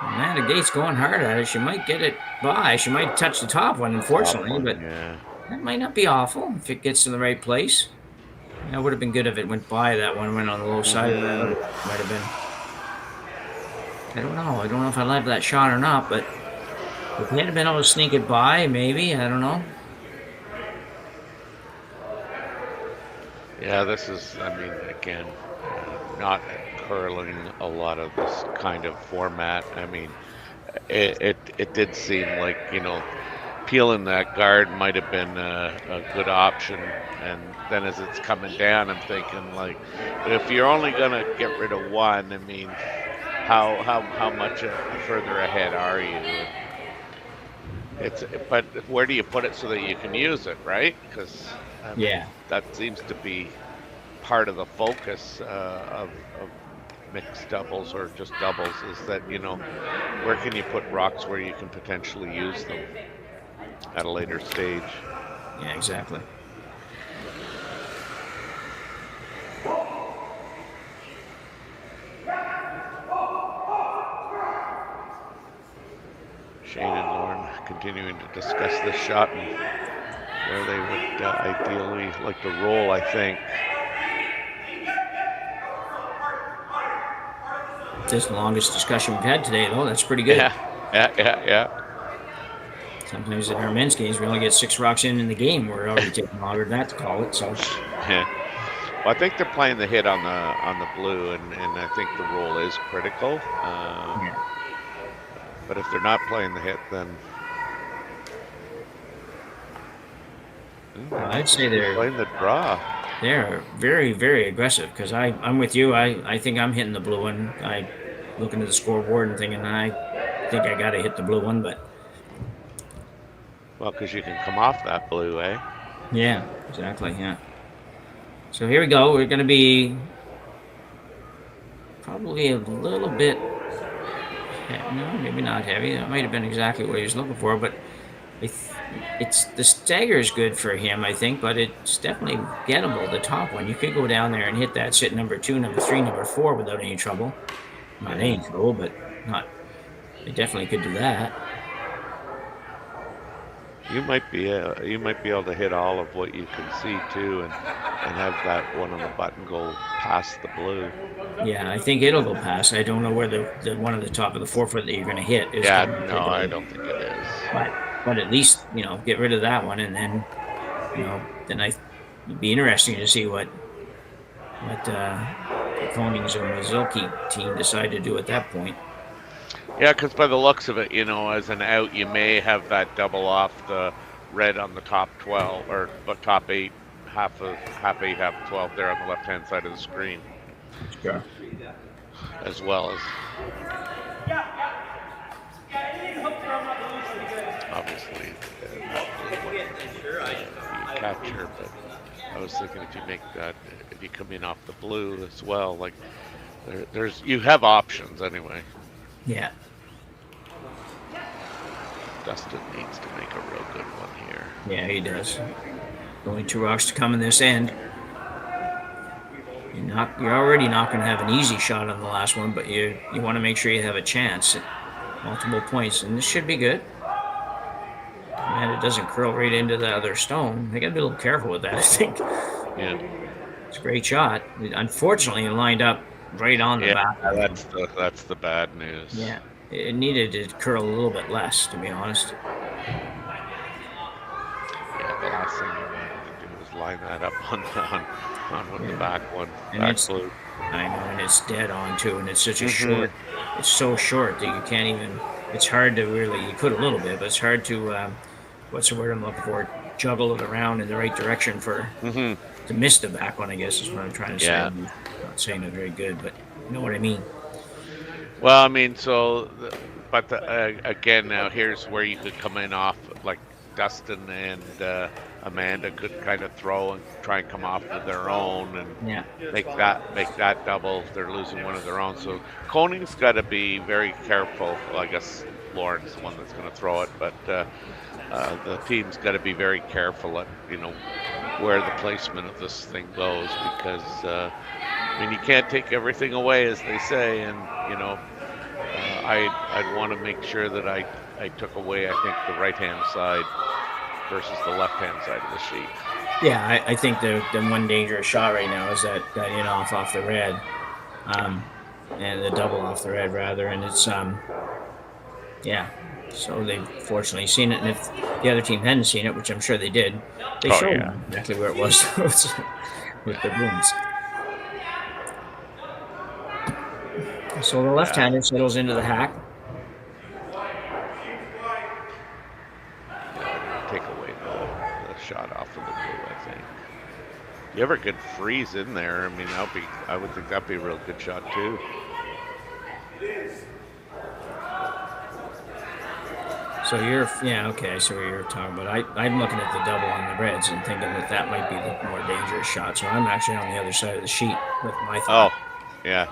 Amanda Gates going hard at it. She might get it by. She might touch the top one, unfortunately, but that might not be awful if it gets to the right place. It would have been good if it went by that one, went on the low side of that. Might have been. I don't know. I don't know if I like that shot or not, but if he had been able to sneak it by, maybe. I don't know. Yeah, this is, again, not curling a lot of this kind of format. It did seem like, peeling that guard might have been a good option. And then as it's coming down, I'm thinking, like, but if you're only going to get rid of one, how much further ahead are you? But where do you put it so that you can use it, right? Because that seems to be part of the focus of mixed doubles or just doubles, is that where can you put rocks where you can potentially use them at a later stage? Yeah, exactly. Shane and Lauren continuing to discuss this shot and where they would ideally like to roll, I think. This is the longest discussion we've had today, though. That's pretty good. Yeah. Sometimes in our men's games, we only get 6 rocks in the game. We're already taking longer than that to call it. So. Yeah. Well, I think they're playing the hit on the blue, and I think the roll is critical. But if they're not playing the hit, then I'd say they're playing the draw. They're very, very aggressive, because I'm with you. I think I'm hitting the blue one. I looking at the scoreboard and thinking I think I got to hit the blue one, but well, because you can come off that blue, eh? Yeah, exactly. Yeah. So here we go. We're going to be probably a little bit. No, maybe not heavy. That might have been exactly what he was looking for, but it's the stagger is good for him, I think, but it's definitely gettable, the top one. You could go down there and hit that sit number 2, number 3, number 4 without any trouble. Not any trouble, but not. They definitely could do that. You might be able to hit all of what you can see too, and have that one on the button go past the blue. Yeah, I think it'll go past. I don't know where the one at the top of the 4-foot that you're going to hit is. Yeah, no, I don't think it is. But at least get rid of that one, and then then it'd be interesting to see what the Konings or Wasylkiw team decide to do at that point. Yeah, because by the looks of it, as an out, you may have that double off the red on the top 12 or the top 8, half 8, half 12 there on the left-hand side of the screen. Sure. As well as obviously you capture, but I was thinking if you come in off the blue as well, like you have options anyway. Yeah. Dustin needs to make a real good one here. Yeah, he does. Only 2 rocks to come in this end. You're already not going to have an easy shot on the last one, but you want to make sure you have a chance at multiple points, and this should be good. And it doesn't curl right into the other stone. They got to be a little careful with that, I think. Yeah. It's a great shot. Unfortunately, it lined up right on the back. That's the bad news. Yeah. It needed to curl a little bit less, to be honest. Yeah, the last thing you wanted to do was line that up on the back one. And it's blue. I know, and it's dead on too, and it's such a short. It's so short that you can't even. It's hard to really. You could a little bit, but it's hard to. What's the word I'm looking for? Juggle it around in the right direction for to miss the back one. I guess is what I'm trying to say. I'm not saying it very good, but you know what I mean. Well, I mean, again, now here's where you could come in off, like Dustin and Amanda could kind of throw and try and come off with their own and make that double. They're losing one of their own. So Konings got to be very careful. Well, I guess Lauren's the one that's going to throw it, but the team's got to be very careful at where the placement of this thing goes, because you can't take everything away, as they say, and I'd want to make sure that I took away, I think, the right-hand side versus the left-hand side of the sheet. Yeah, I think the one dangerous shot right now is that in-off off the red, and the double off the red, rather, and it's, so they've fortunately seen it, and if the other team hadn't seen it, which I'm sure they did, they showed them exactly where it was with the booms. So the left-hander settles into the hack. Take away the shot off of the blue, I think. You ever could freeze in there, I would think that'd be a real good shot too. So I see what you're talking about. I'm looking at the double on the reds and thinking that might be the more dangerous shot. So I'm actually on the other side of the sheet with my thought. Oh. Yeah,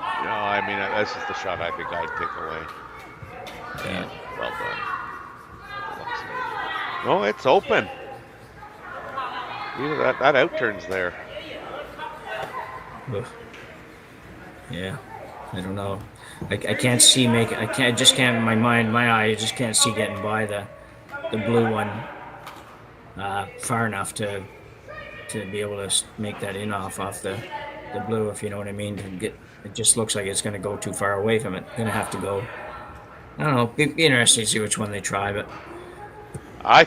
this is the shot I think I'd take away. Yeah. Well done. No, it's open. That out-turn's there. Ugh. Yeah, I don't know. I can't see I just can't in my eye, I just can't see getting by the blue one far enough to be able to make that in-off off the blue, if you know what I mean. It just looks like it's going to go too far away from it. Going to have to go. I don't know. Be interesting to see which one they try, but I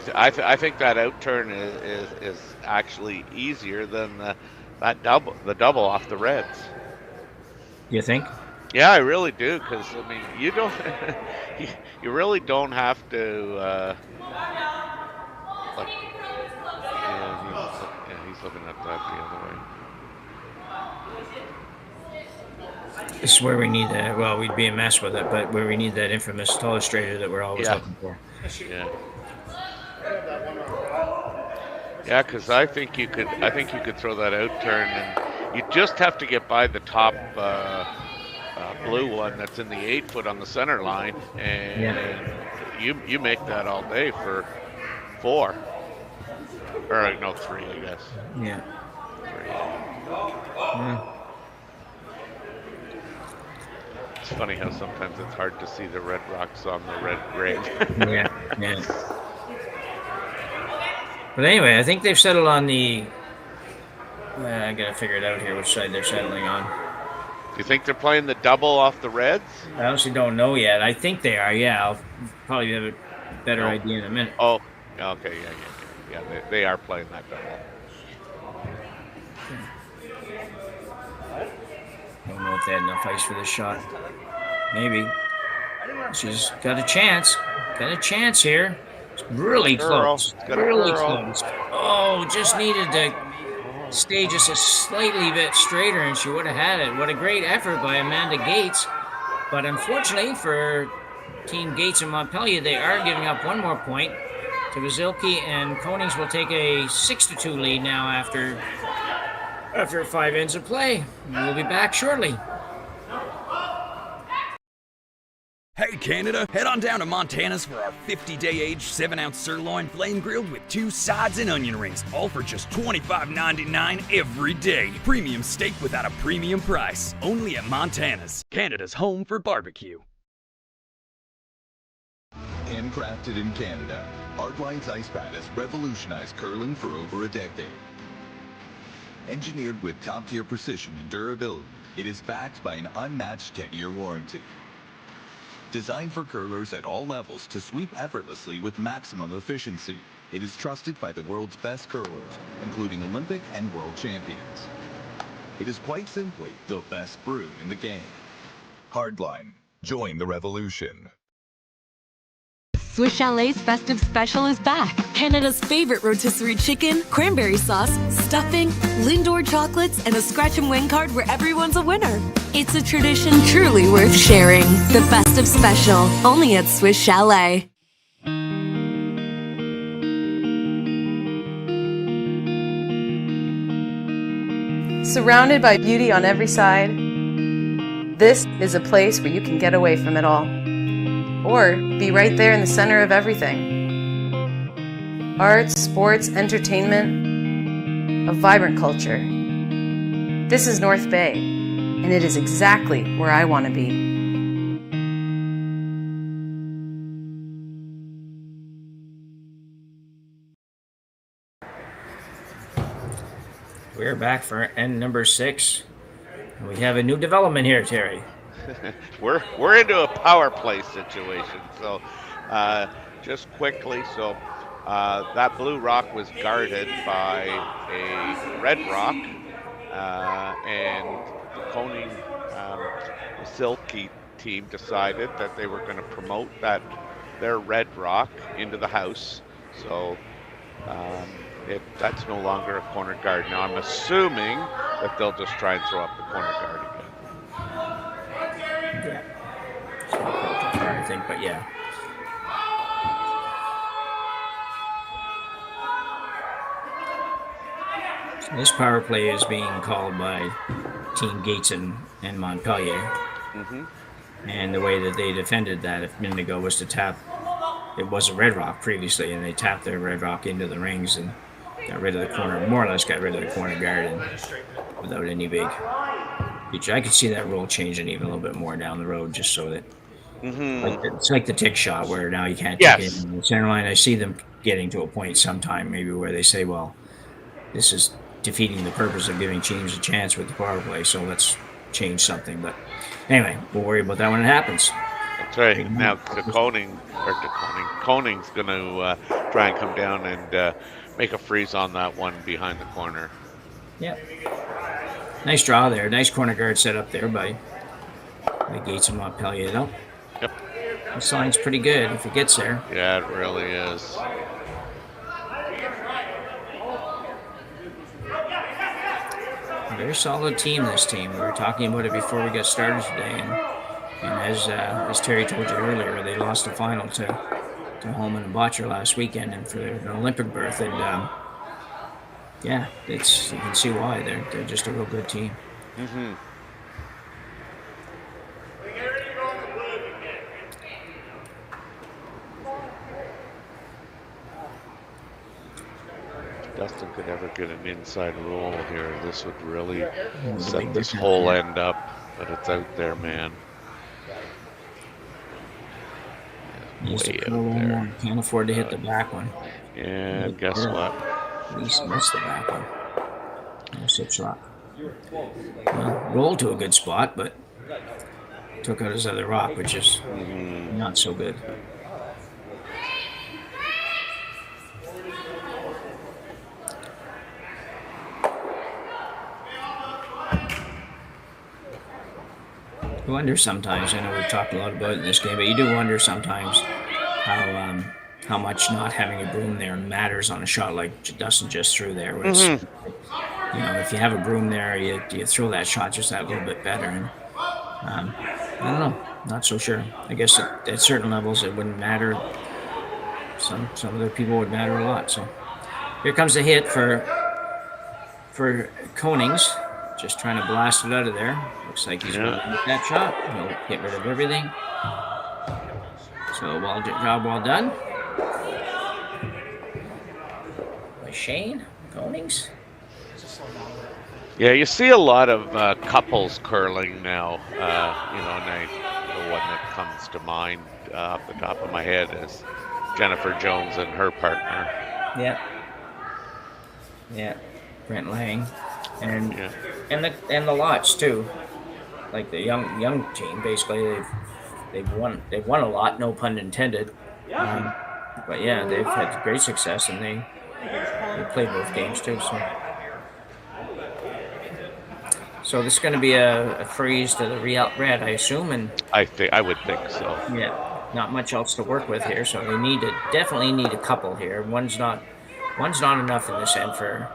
think that out turn is actually easier than the double off the reds. You think? Yeah, I really do, because you don't you really don't have to he's looking at that the other way. This is where we need that. Well, we'd be a mess with it, but where we need that infamous illustrator that we're always looking for. Yeah, because I think you could throw that out turn, and you just have to get by the top blue one that's in the 8-foot on the center line, and you make that all day for 4, or no 3, I guess. Yeah. 3. Yeah. It's funny how sometimes it's hard to see the red rocks on the red grave. Yeah. But anyway, I think they've settled on the. I gotta figure it out here which side they're settling on. Do you think they're playing the double off the Reds? I honestly don't know yet. I think they are. Yeah, I'll probably have a better idea in a minute. Oh, okay, yeah. They are playing that double. I don't know if they had enough ice for this shot. Maybe. She's got a chance. Got a chance here. It's really close. Really close. Oh, just needed to stay just a slightly bit straighter and she would have had it. What a great effort by Amanda Gates. But unfortunately for Team Gates and Montpellier, they are giving up one more point to Wasylkiw, and Konings will take a 6-2 lead now after 5 ends of play. We'll be back shortly. Hey Canada, head on down to Montana's for our 50-day aged 7-ounce sirloin flame grilled with 2 sides and onion rings, all for just $25.99 every day. Premium steak without a premium price, only at Montana's, Canada's home for barbecue. Handcrafted in Canada, Hardline's ice pad has revolutionized curling for over a decade. Engineered with top-tier precision and durability, it is backed by an unmatched 10-year warranty. Designed for curlers at all levels to sweep effortlessly with maximum efficiency, it is trusted by the world's best curlers, including Olympic and world champions. It is quite simply the best brew in the game. Hardline. Join the revolution. Swiss Chalet's festive special is back. Canada's favorite rotisserie chicken, cranberry sauce, stuffing, Lindor chocolates, and a scratch and win card where everyone's a winner. It's a tradition truly worth sharing. The festive special, only at Swiss Chalet. Surrounded by beauty on every side, this is a place where you can get away from it all. Or be right there in the center of everything. Arts, sports, entertainment, a vibrant culture. This is North Bay, and it is exactly where I want to be. We're back for end number 6. We have a new development here, Terry. We're into a power play situation. So just quickly, so that blue rock was guarded by a red rock, and the Konings Wasylkiw team decided that they were going to promote their red rock into the house. So that's no longer a corner guard. Now I'm assuming that they'll just try and throw up the corner guard again. Yeah. I think, but yeah. So this power play is being called by Team Gates and Montpellier. Mm-hmm. And the way that they defended that a minute ago was to tap. It was a red rock previously, and they tapped their red rock into the rings and got rid of the corner, more or less got rid of the corner guard, and without any big. I could see that rule changing even a little bit more down the road, just so that it's like the tick shot where now you can't take it in the center line. I see them getting to a point sometime maybe where they say, well, this is defeating the purpose of giving teams a chance with the power play, so let's change something. But anyway, we'll worry about that when it happens. That's right. Now Konings going to try and come down and make a freeze on that one behind the corner. Yeah. Nice draw there. Nice corner guard set up there by Gates and Montpellier. Yep. This line's pretty good if it gets there. Yeah, it really is. A very solid team, this team. We were talking about it before we got started today, and as Terry told you earlier, they lost the final to Holman and Botcher last weekend and for an Olympic berth, and yeah, you can see why. They're just a real good team. Mm-hmm. Dustin could ever get an inside roll here, this would really set this whole end up, but it's out there, man. Needs to Way curl a out little there. more. Can't afford to hit the back one. Yeah, and guess what? At least miss the back one. No 6 rock. Well, rolled to a good spot, but took out his other rock, which is not so good. You wonder sometimes, I know we've talked a lot about it in this game, but you do wonder sometimes how much not having a broom there matters on a shot like Dustin just threw there. Where it's, you know, if you have a broom there, you throw that shot just that little bit better. And I don't know, not so sure. I guess at certain levels it wouldn't matter. Some other people would matter a lot. So here comes the hit for Konings. Just trying to blast it out of there. Looks like he's going to hit that shot. He'll get rid of everything. So job well done by Shane Konings. Yeah, you see a lot of couples curling now. You know, and the one that comes to mind off the top of my head is Jennifer Jones and her partner. Yeah. Brent Lang. And the lots too, like the young team. Basically, they've won a lot, no pun intended. But yeah, they've had great success, and they played both games too. So this is going to be a freeze to the red, I assume, and I would think so. Yeah, not much else to work with here, so they definitely need a couple here. One's not enough in this end for.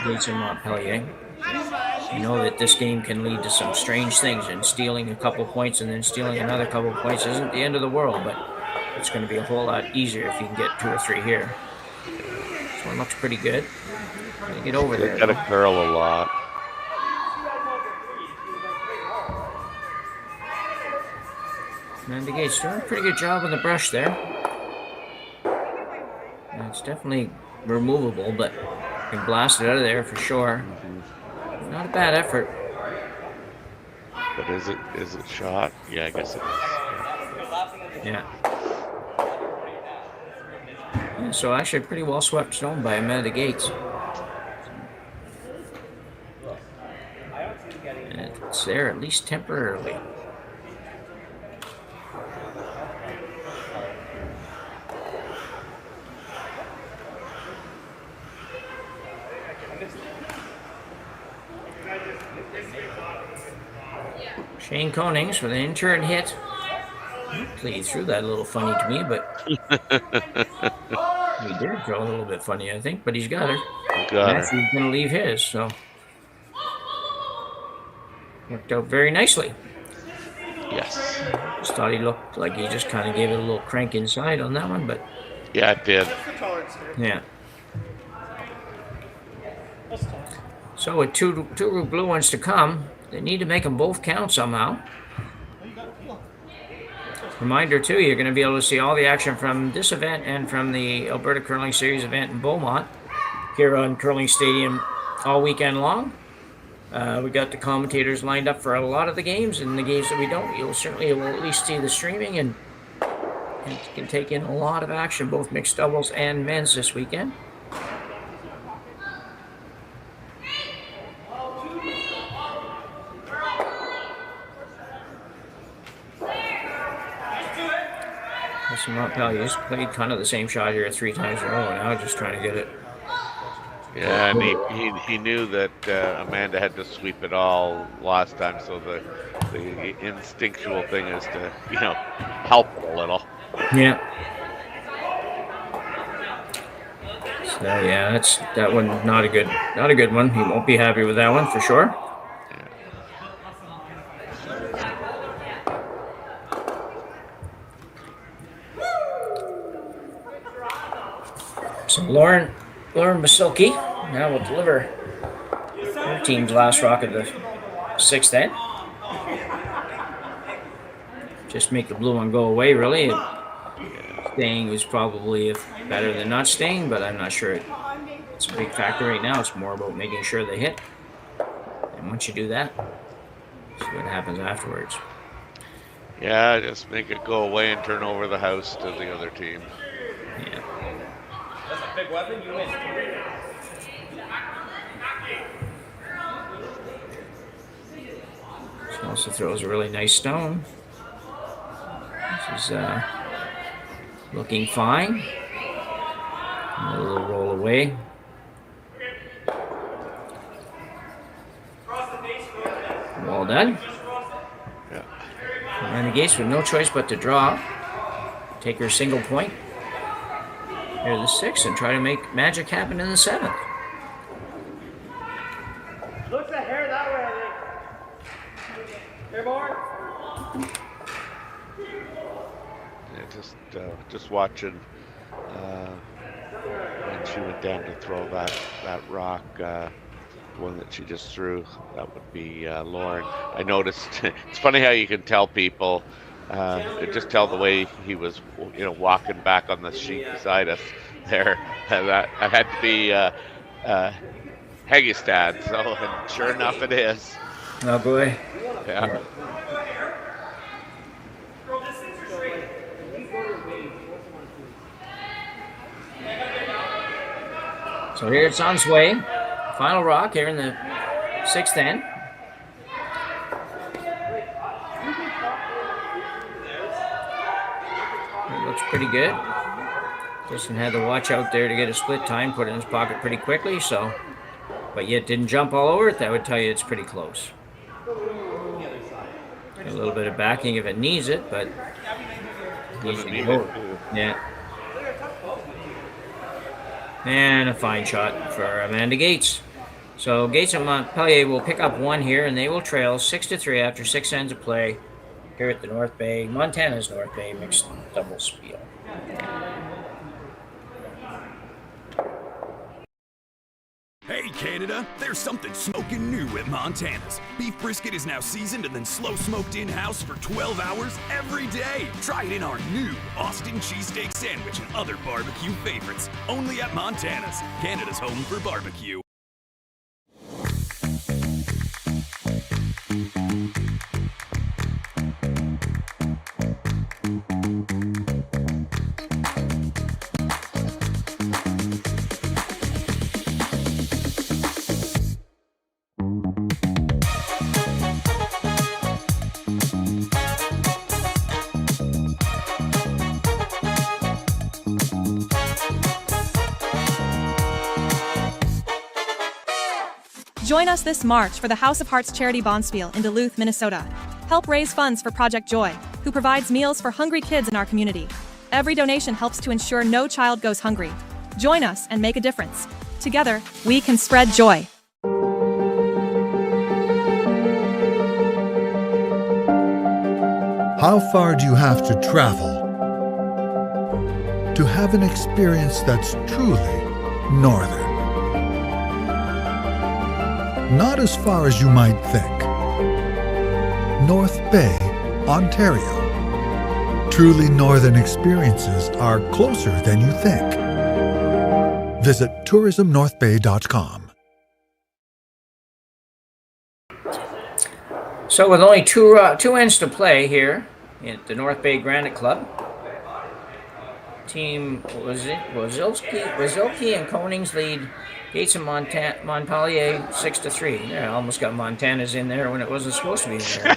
Gates in Montpellier. You know that this game can lead to some strange things, and stealing a couple points and then stealing another couple points isn't the end of the world, but it's going to be a whole lot easier if you can get 2 or 3 here. This one looks pretty good. Gotta get over there. Got to curl a lot. And the Gates doing a pretty good job on the brush there. And it's definitely removable, but can blast it out of there for sure. Not a bad effort. But is it shot? Yeah, I guess it is. Yeah. So actually pretty well swept stone by Amanda Gates. And it's there at least temporarily. Shane Konings with an in-turn hit. He threw that a little funny to me, but he did throw a little bit funny, I think, but he's got her. He's going to leave his, so worked out very nicely. Yes. Just thought he looked like he just kind of gave it a little crank inside on that one, but yeah, it did. Yeah. So with two blue ones to come, they need to make them both count somehow. Reminder too, you're going to be able to see all the action from this event and from the Alberta Curling Series event in Beaumont here on Curling Stadium all weekend long. We got the commentators lined up for a lot of the games, and the games that we don't, you'll at least see the streaming and can take in a lot of action, both mixed doubles and men's this weekend. Montpellier's played kind of the same shot here 3 times in a row now, just trying to get it. Yeah, and he knew that Amanda had to sweep it all last time, so the instinctual thing is to, help it a little. Yeah. So yeah, that one not a good one. He won't be happy with that one for sure. So Lauren Wasylkiw now will deliver her team's last rock of the 6th end. Just make the blue one go away, really. Staying was probably better than not staying, but I'm not sure it's a big factor right now. It's more about making sure they hit. And once you do that, see what happens afterwards. Yeah, just make it go away and turn over the house to the other team. Yeah. That's a big weapon. You win. She also throws a really nice stone. This is looking fine. A little roll away. Well done. Yeah. And the Gates with no choice but to draw. Take her single point. Here the 6th and try to make magic happen in the 7th. Looks the hair that way, I think. Here, more. Yeah, just watching when she went down to throw that rock, the one that she just threw, that would be Lauren. I noticed, it's funny how you can tell people, just tell the way he was, walking back on the sheet beside us there. That had to be Hegestad, so and sure enough it is. Oh boy. Yeah. So here it's on its way. Final rock here in the 6th end. It looks pretty good. Dustin had to watch out there to get a split time, put it in his pocket pretty quickly, so, but yet didn't jump all over it. That would tell you it's pretty close. A little bit of backing if it needs it, but Doesn't need it. Yeah. And a fine shot for Amanda Gates. So Gates and Montpellier will pick up 1 here, and they will trail 6-3 after 6 ends of play here at the North Bay, Montana's North Bay mixed double spiel. Hey Canada, there's something smoking new at Montana's. Beef brisket is now seasoned and then slow smoked in-house for 12 hours every day. Try it in our new Austin cheesesteak sandwich and other barbecue favorites. Only at Montana's, Canada's home for barbecue. Join us this March for the House of Hearts Charity Bonspiel in Duluth, Minnesota. Help raise funds for Project Joy, who provides meals for hungry kids in our community. Every donation helps to ensure no child goes hungry. Join us and make a difference. Together, we can spread joy. How far do you have to travel to have an experience that's truly northern? Not as far as you might think. North Bay, Ontario. Truly northern experiences are closer than you think. Visit tourismnorthbay.com. So with only two ends to play here at the North Bay Granite Club, team Wasylkiw and Konings lead Gates and Montpellier 6-3. Yeah, I almost got Montana's in there when it wasn't supposed to be in there.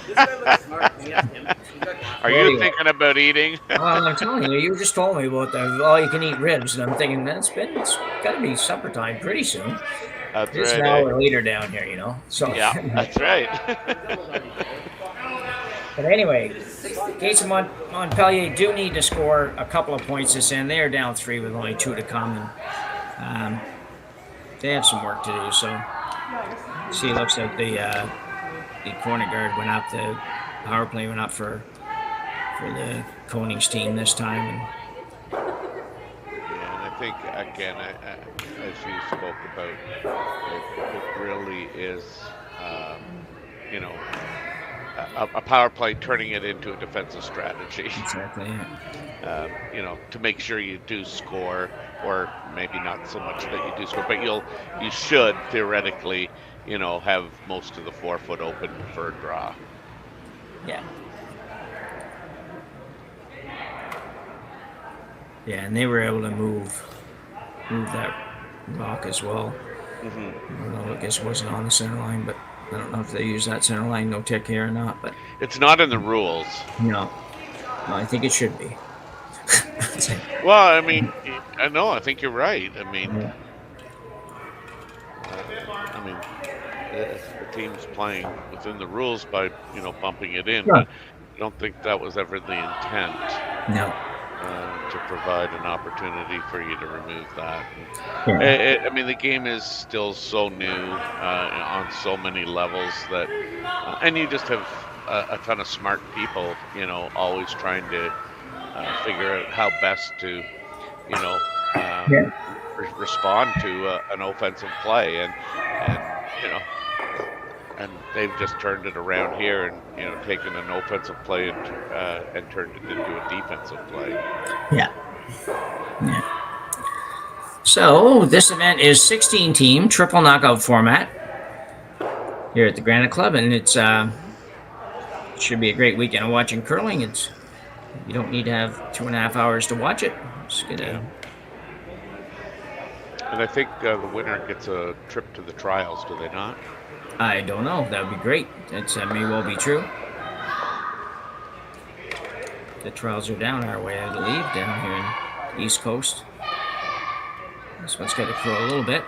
Are you thinking about eating? I'm telling you, you just told me about the all-you-can-eat ribs, and I'm thinking it's got to be supper time pretty soon. That's it's right. An hour later down here, you know. So yeah, that's right. But anyway, Gates and Montpellier do need to score a couple of points this end. They are down 3 with only 2 to come, and they have some work to do. So, see, it looks like the corner guard went up, the power play went up for the Konings team this time. Yeah, and I think again, as you spoke about, it really is, a power play turning it into a defensive strategy. Exactly. Yeah. To make sure you do score, or maybe not so much that you do score, but you should theoretically, have most of the 4 foot open for a draw. Yeah. Yeah, and they were able to move that rock as well. I don't know, I guess it wasn't on the center line, but I don't know if they use that center line no tech here or not. But It's not in the rules. no, I think it should be. Well, I mean, I think you're right. I mean, if the team's playing within the rules by bumping it in, but I don't think that was ever the intent. No. To provide an opportunity for you to remove that. Yeah. I mean, the game is still so new on so many levels that, and you just have a ton of smart people, always trying to figure out how best to, respond to an offensive play, and and they've just turned it around here and taken an offensive play and turned it into a defensive play. Yeah. So this event is 16-team triple knockout format here at the Granite Club, and it should be a great weekend of watching curling. You don't need to have 2.5 hours to watch it. Just gonna. And I think the winner gets a trip to the trials, do they not? I don't know. That would be great. That may well be true. The trials are down our way, I believe, down here in the East Coast. This one's got to curl a little bit.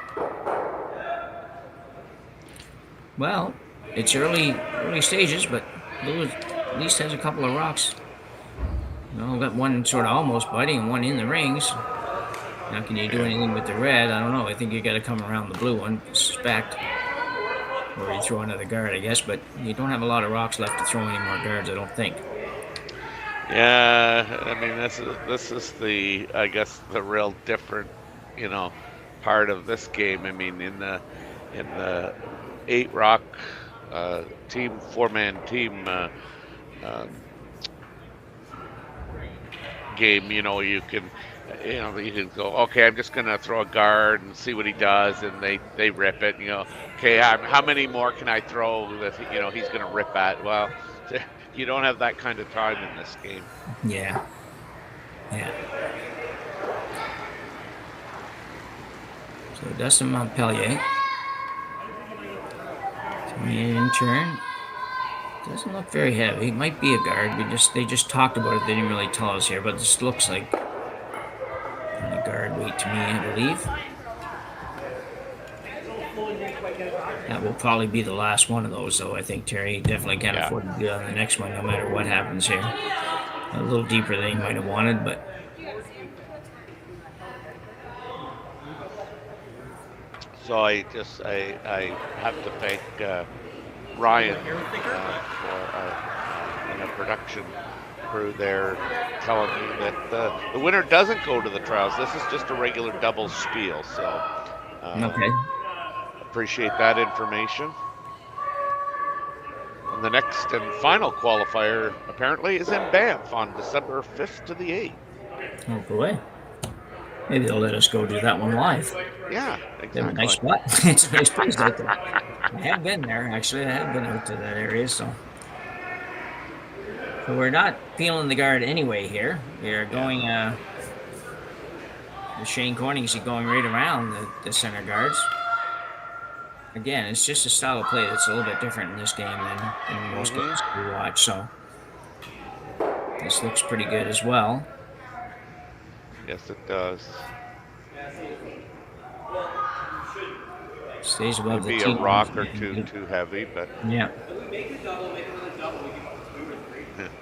Well, it's early stages, but Blue at least has a couple of rocks. We've got one sort of almost biting and one in the rings. Now, can you do anything with the red? I don't know. I think you got to come around the blue one, suspect. Or you throw another guard, I guess, but you don't have a lot of rocks left to throw any more guards, I don't think. Yeah, I mean, this is the, I guess, the real different, part of this game. I mean, in the 8-rock team, 4-man team game, you can go, okay, I'm just gonna throw a guard and see what he does, and they rip it. Okay, how many more can I throw that he's gonna rip at? Well, you don't have that kind of time in this game. Yeah. So Dustin Montpellier, in turn, doesn't look very heavy. It might be a guard. They just talked about it. They didn't really tell us here, but this looks like a guard weight to me, I believe. That will probably be the last one of those, though. I think Terry definitely can't afford to do it on the next one, no matter what happens here. A little deeper than he might have wanted, but. So I have to thank Ryan for and the production crew there telling me that the winner doesn't go to the trials. This is just a regular double spiel. So okay. Appreciate that information. And the next and final qualifier apparently is in Banff on December 5th to the 8th. Oh boy. Maybe they'll let us go do that one live. Yeah, exactly. They have a nice spot. It's a nice place out there. I have been there, actually. I have been out to that area, so we're not feeling the guard anyway here. We are going, Shane Konings is going right around the center guards. Again, it's just a style of play that's a little bit different in this game than in most games we watch, so this looks pretty good as well. Yes, it does. Stays above the be team. A rock or two too heavy, but yeah.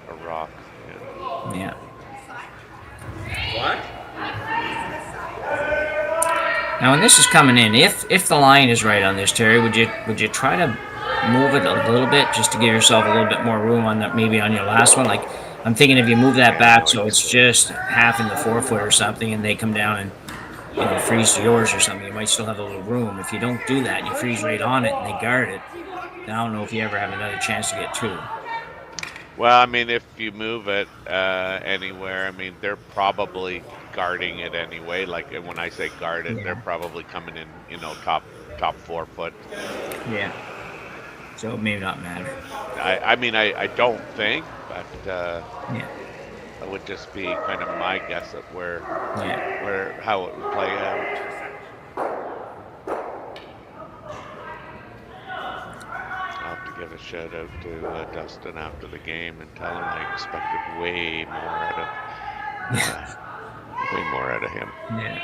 A rock. Yeah. What? Now, when this is coming in, if the line is right on this, Terry, would you try to move it a little bit just to give yourself a little bit more room on that, maybe on your last one? Like, I'm thinking if you move that back so it's just half in the 4-foot or something, and they come down and freeze to yours or something, you might still have a little room. If you don't do that, you freeze right on it and they guard it, then I don't know if you ever have another chance to get through. Well, I mean, if you move it anywhere, I mean, they're probably guarding it anyway. Like when I say guard it, they're probably coming in, top 4 foot. Yeah. So it may not matter. I mean, I don't think, but That would just be kind of my guess at Yeah. how it would play out. I'll have to give a shout out to Dustin after the game and tell him I expected way more out of him. Yeah.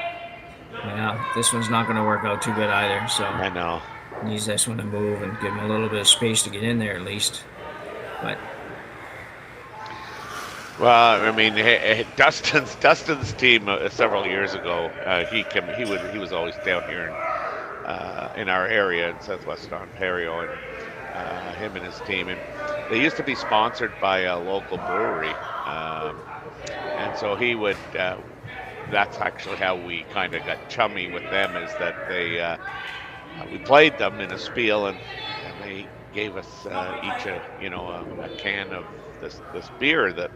Well, this one's not going to work out too good either. So I know. Needs this one to move and give him a little bit of space to get in there at least. But well, I mean, Dustin's team several years ago, he was always down here in our area in Southwest Ontario, and him and his team, and they used to be sponsored by a local brewery, and so he would. That's actually how we kind of got chummy with them. Is that we played them in a spiel, and they gave us each a can of this beer that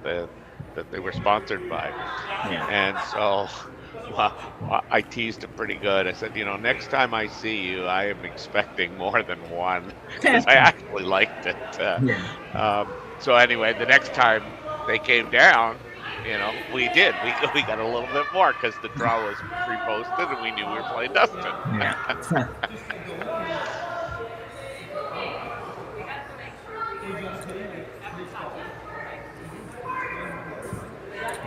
they were sponsored by. Yeah. And so I teased him pretty good. I said, next time I see you, I am expecting more than one, because I actually liked it. So anyway, the next time they came down, we did. We got a little bit more because the draw was pre-posted and we knew we were playing Dustin. Yeah.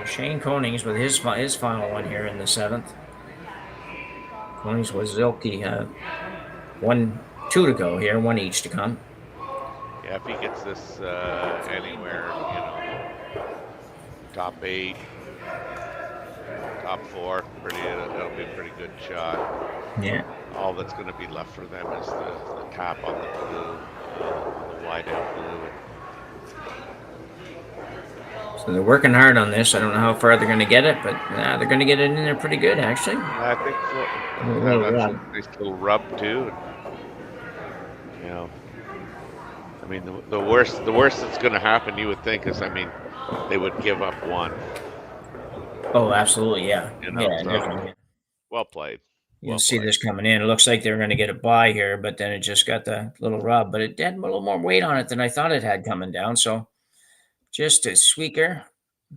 Shane Konings with his final one here in the 7th. Konings Wasylkiw, 2 to go here, 1 each to come. Yeah, if he gets this anywhere, top 8, top 4, that'll be a pretty good shot. Yeah. All that's going to be left for them is the tap on the blue, on the wide out blue. So they're working hard on this. I don't know how far they're going to get it, but they're going to get it in there pretty good, actually. I think so. That's a nice little rub too. I mean, the worst that's going to happen, you would think, is they would give up 1. Oh, absolutely, yeah. So, definitely. Well played. You'll see this coming in. It looks like they're going to get a bye here, but then it just got the little rub. But it had a little more weight on it than I thought it had coming down. So just a squeaker,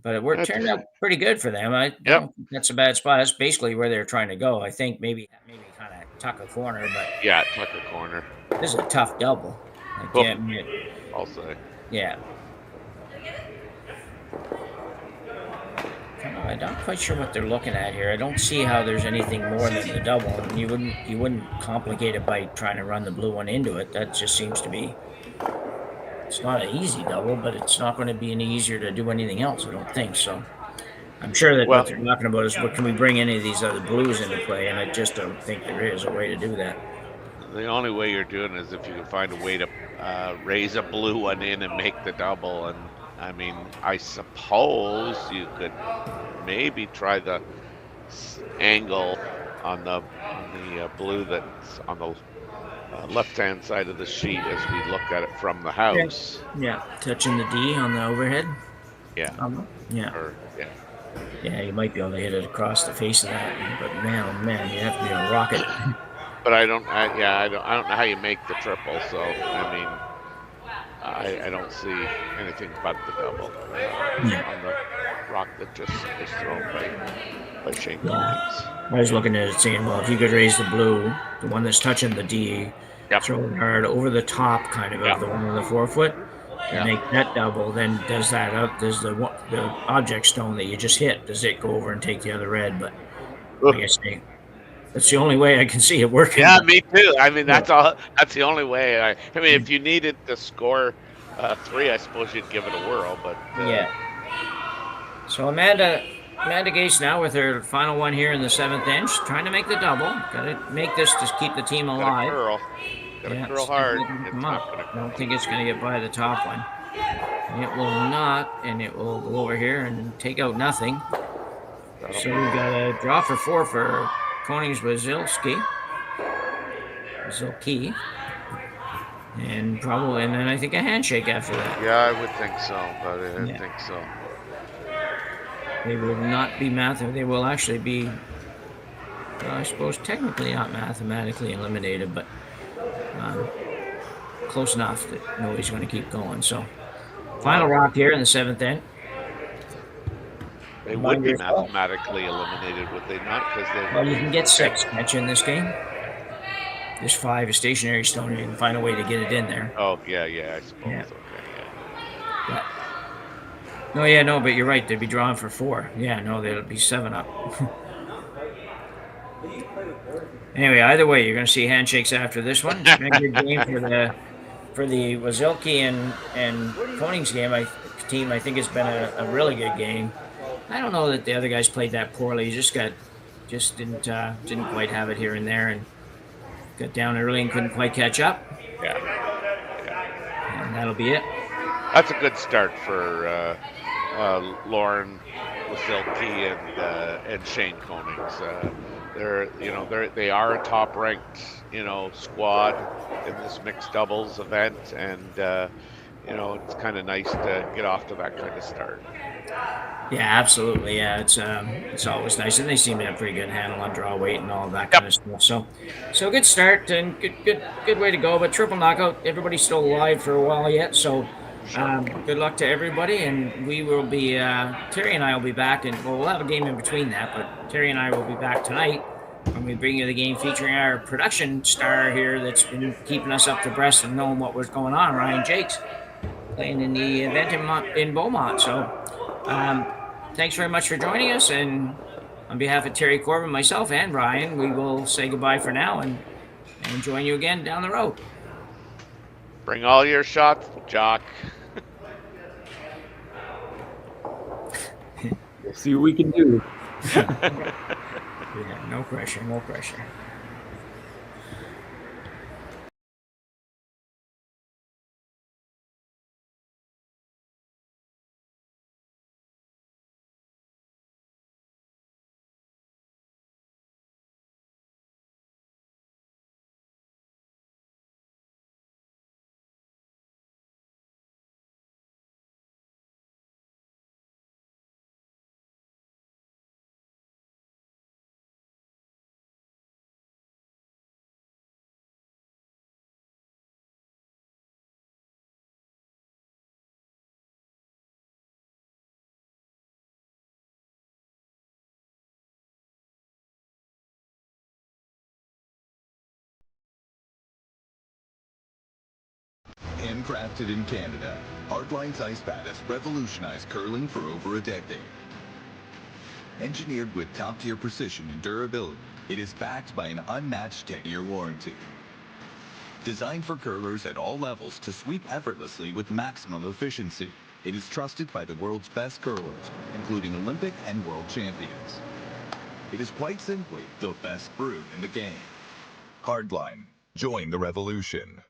but it turned out pretty good for them. I don't think that's a bad spot. That's basically where they're trying to go. I think maybe kind of tuck a corner, but yeah, tuck a corner. This is a tough double. I'll say. Yeah. I'm not quite sure what they're looking at here. I don't see how there's anything more than the double. And you wouldn't complicate it by trying to run the blue one into it. That just seems to be. It's not an easy double, but it's not going to be any easier to do anything else. I don't think so. I'm sure that what they're talking about is what can we bring any of these other blues into play, and I just don't think there is a way to do that. The only way you're doing it is if you can find a way to raise a blue one in and make the double. And I suppose you could maybe try the angle on the blue that's on the left-hand side of the sheet as we look at it from the house. Yeah, touching the D on the overhead. Yeah. Yeah, you might be able to hit it across the face of that, but man, oh man, you have to be a rocket. But I don't know how you make the triple. So I don't see anything but the double on the rock that just is thrown by Shane Konings. I was looking at it saying, well, if you could raise the blue, the one that's touching the D, throw it hard over the top kind of the one on the 4-foot, and make that double, then does the object stone that you just hit, does it go over and take the other red? But like I say, that's the only way I can see it working. Yeah, me too. That's all. That's the only way. If you needed to score 3, I suppose you'd give it a whirl. But So Amanda Gase now with her final one here in the 7th inch, trying to make the double. Got to make this to keep the team alive. Got to curl hard. I don't think it's going to get by the top one. It will not, and it will go over here and take out nothing. So we've got a draw for 4 for Konings Wasylkiw. And then I think a handshake after that. Yeah, I would think so, but I think so. They will not be they will actually be, I suppose, technically not mathematically eliminated, but close enough that nobody's going to keep going. So, final rock here in the 7th inch. They would be mathematically eliminated, would they not? Because well, you can get 6, can't you, in this game? There's 5, a stationary stone, you can find a way to get it in there. Oh, yeah, I suppose. Yeah. Okay, yeah. No, but you're right. They'd be drawing for 4. Yeah, no, they'll be 7 up. Anyway, either way, you're going to see handshakes after this one. It's been a good game for the Wasylkiw and Konings team. I think it's been a really good game. I don't know that the other guys played that poorly. Just didn't quite have it here and there, and got down early and couldn't quite catch up. Yeah. And that'll be it. That's a good start for Lauren Wasylkiw and Shane Konings. They are a top-ranked squad in this mixed doubles event, and it's kind of nice to get off to that kind of start. Yeah, absolutely. Yeah, it's always nice, and they seem to have pretty good handle on draw weight and all of that kind of stuff. So good start and good way to go. But triple knockout, everybody's still alive for a while yet. So good luck to everybody, and we will be Terry and I will be back, and we'll have a game in between that. But Terry and I will be back tonight when we bring you the game featuring our production star here that's been keeping us up to breast and knowing what was going on, Ryan Jacques, playing in the event in Beaumont. So thanks very much for joining us, and on behalf of Terry, Corbin, myself, and Ryan, we will say goodbye for now and join you again down the road. Bring all your shots, Jacques. We'll see what we can do. Yeah, no pressure. Handcrafted in Canada, Hardline's Ice Pad has revolutionized curling for over a decade. Engineered with top-tier precision and durability, it is backed by an unmatched 10-year warranty. Designed for curlers at all levels to sweep effortlessly with maximum efficiency, it is trusted by the world's best curlers, including Olympic and world champions. It is quite simply the best brew in the game. Hardline. Join the revolution.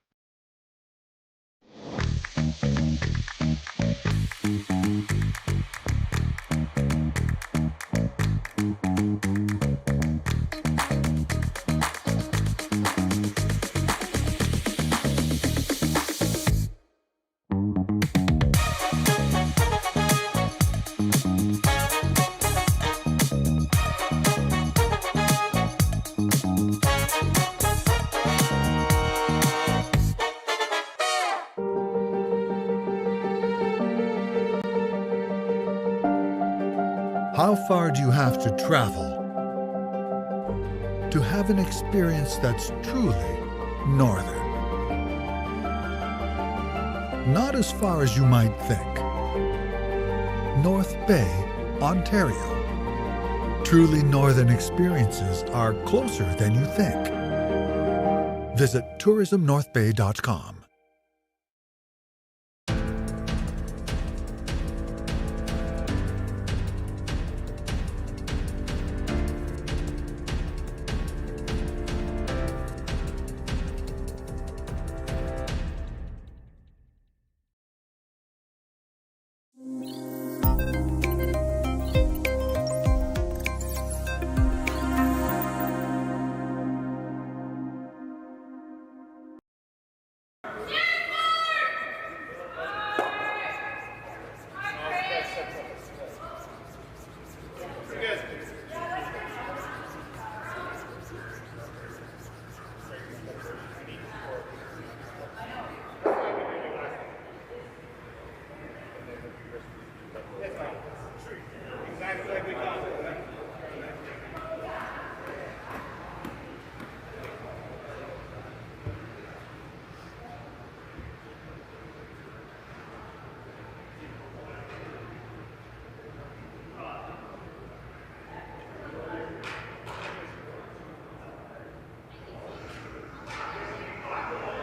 How far do you have to travel to have an experience that's truly northern? Not as far as you might think. North Bay, Ontario. Truly northern experiences are closer than you think. Visit tourismnorthbay.com.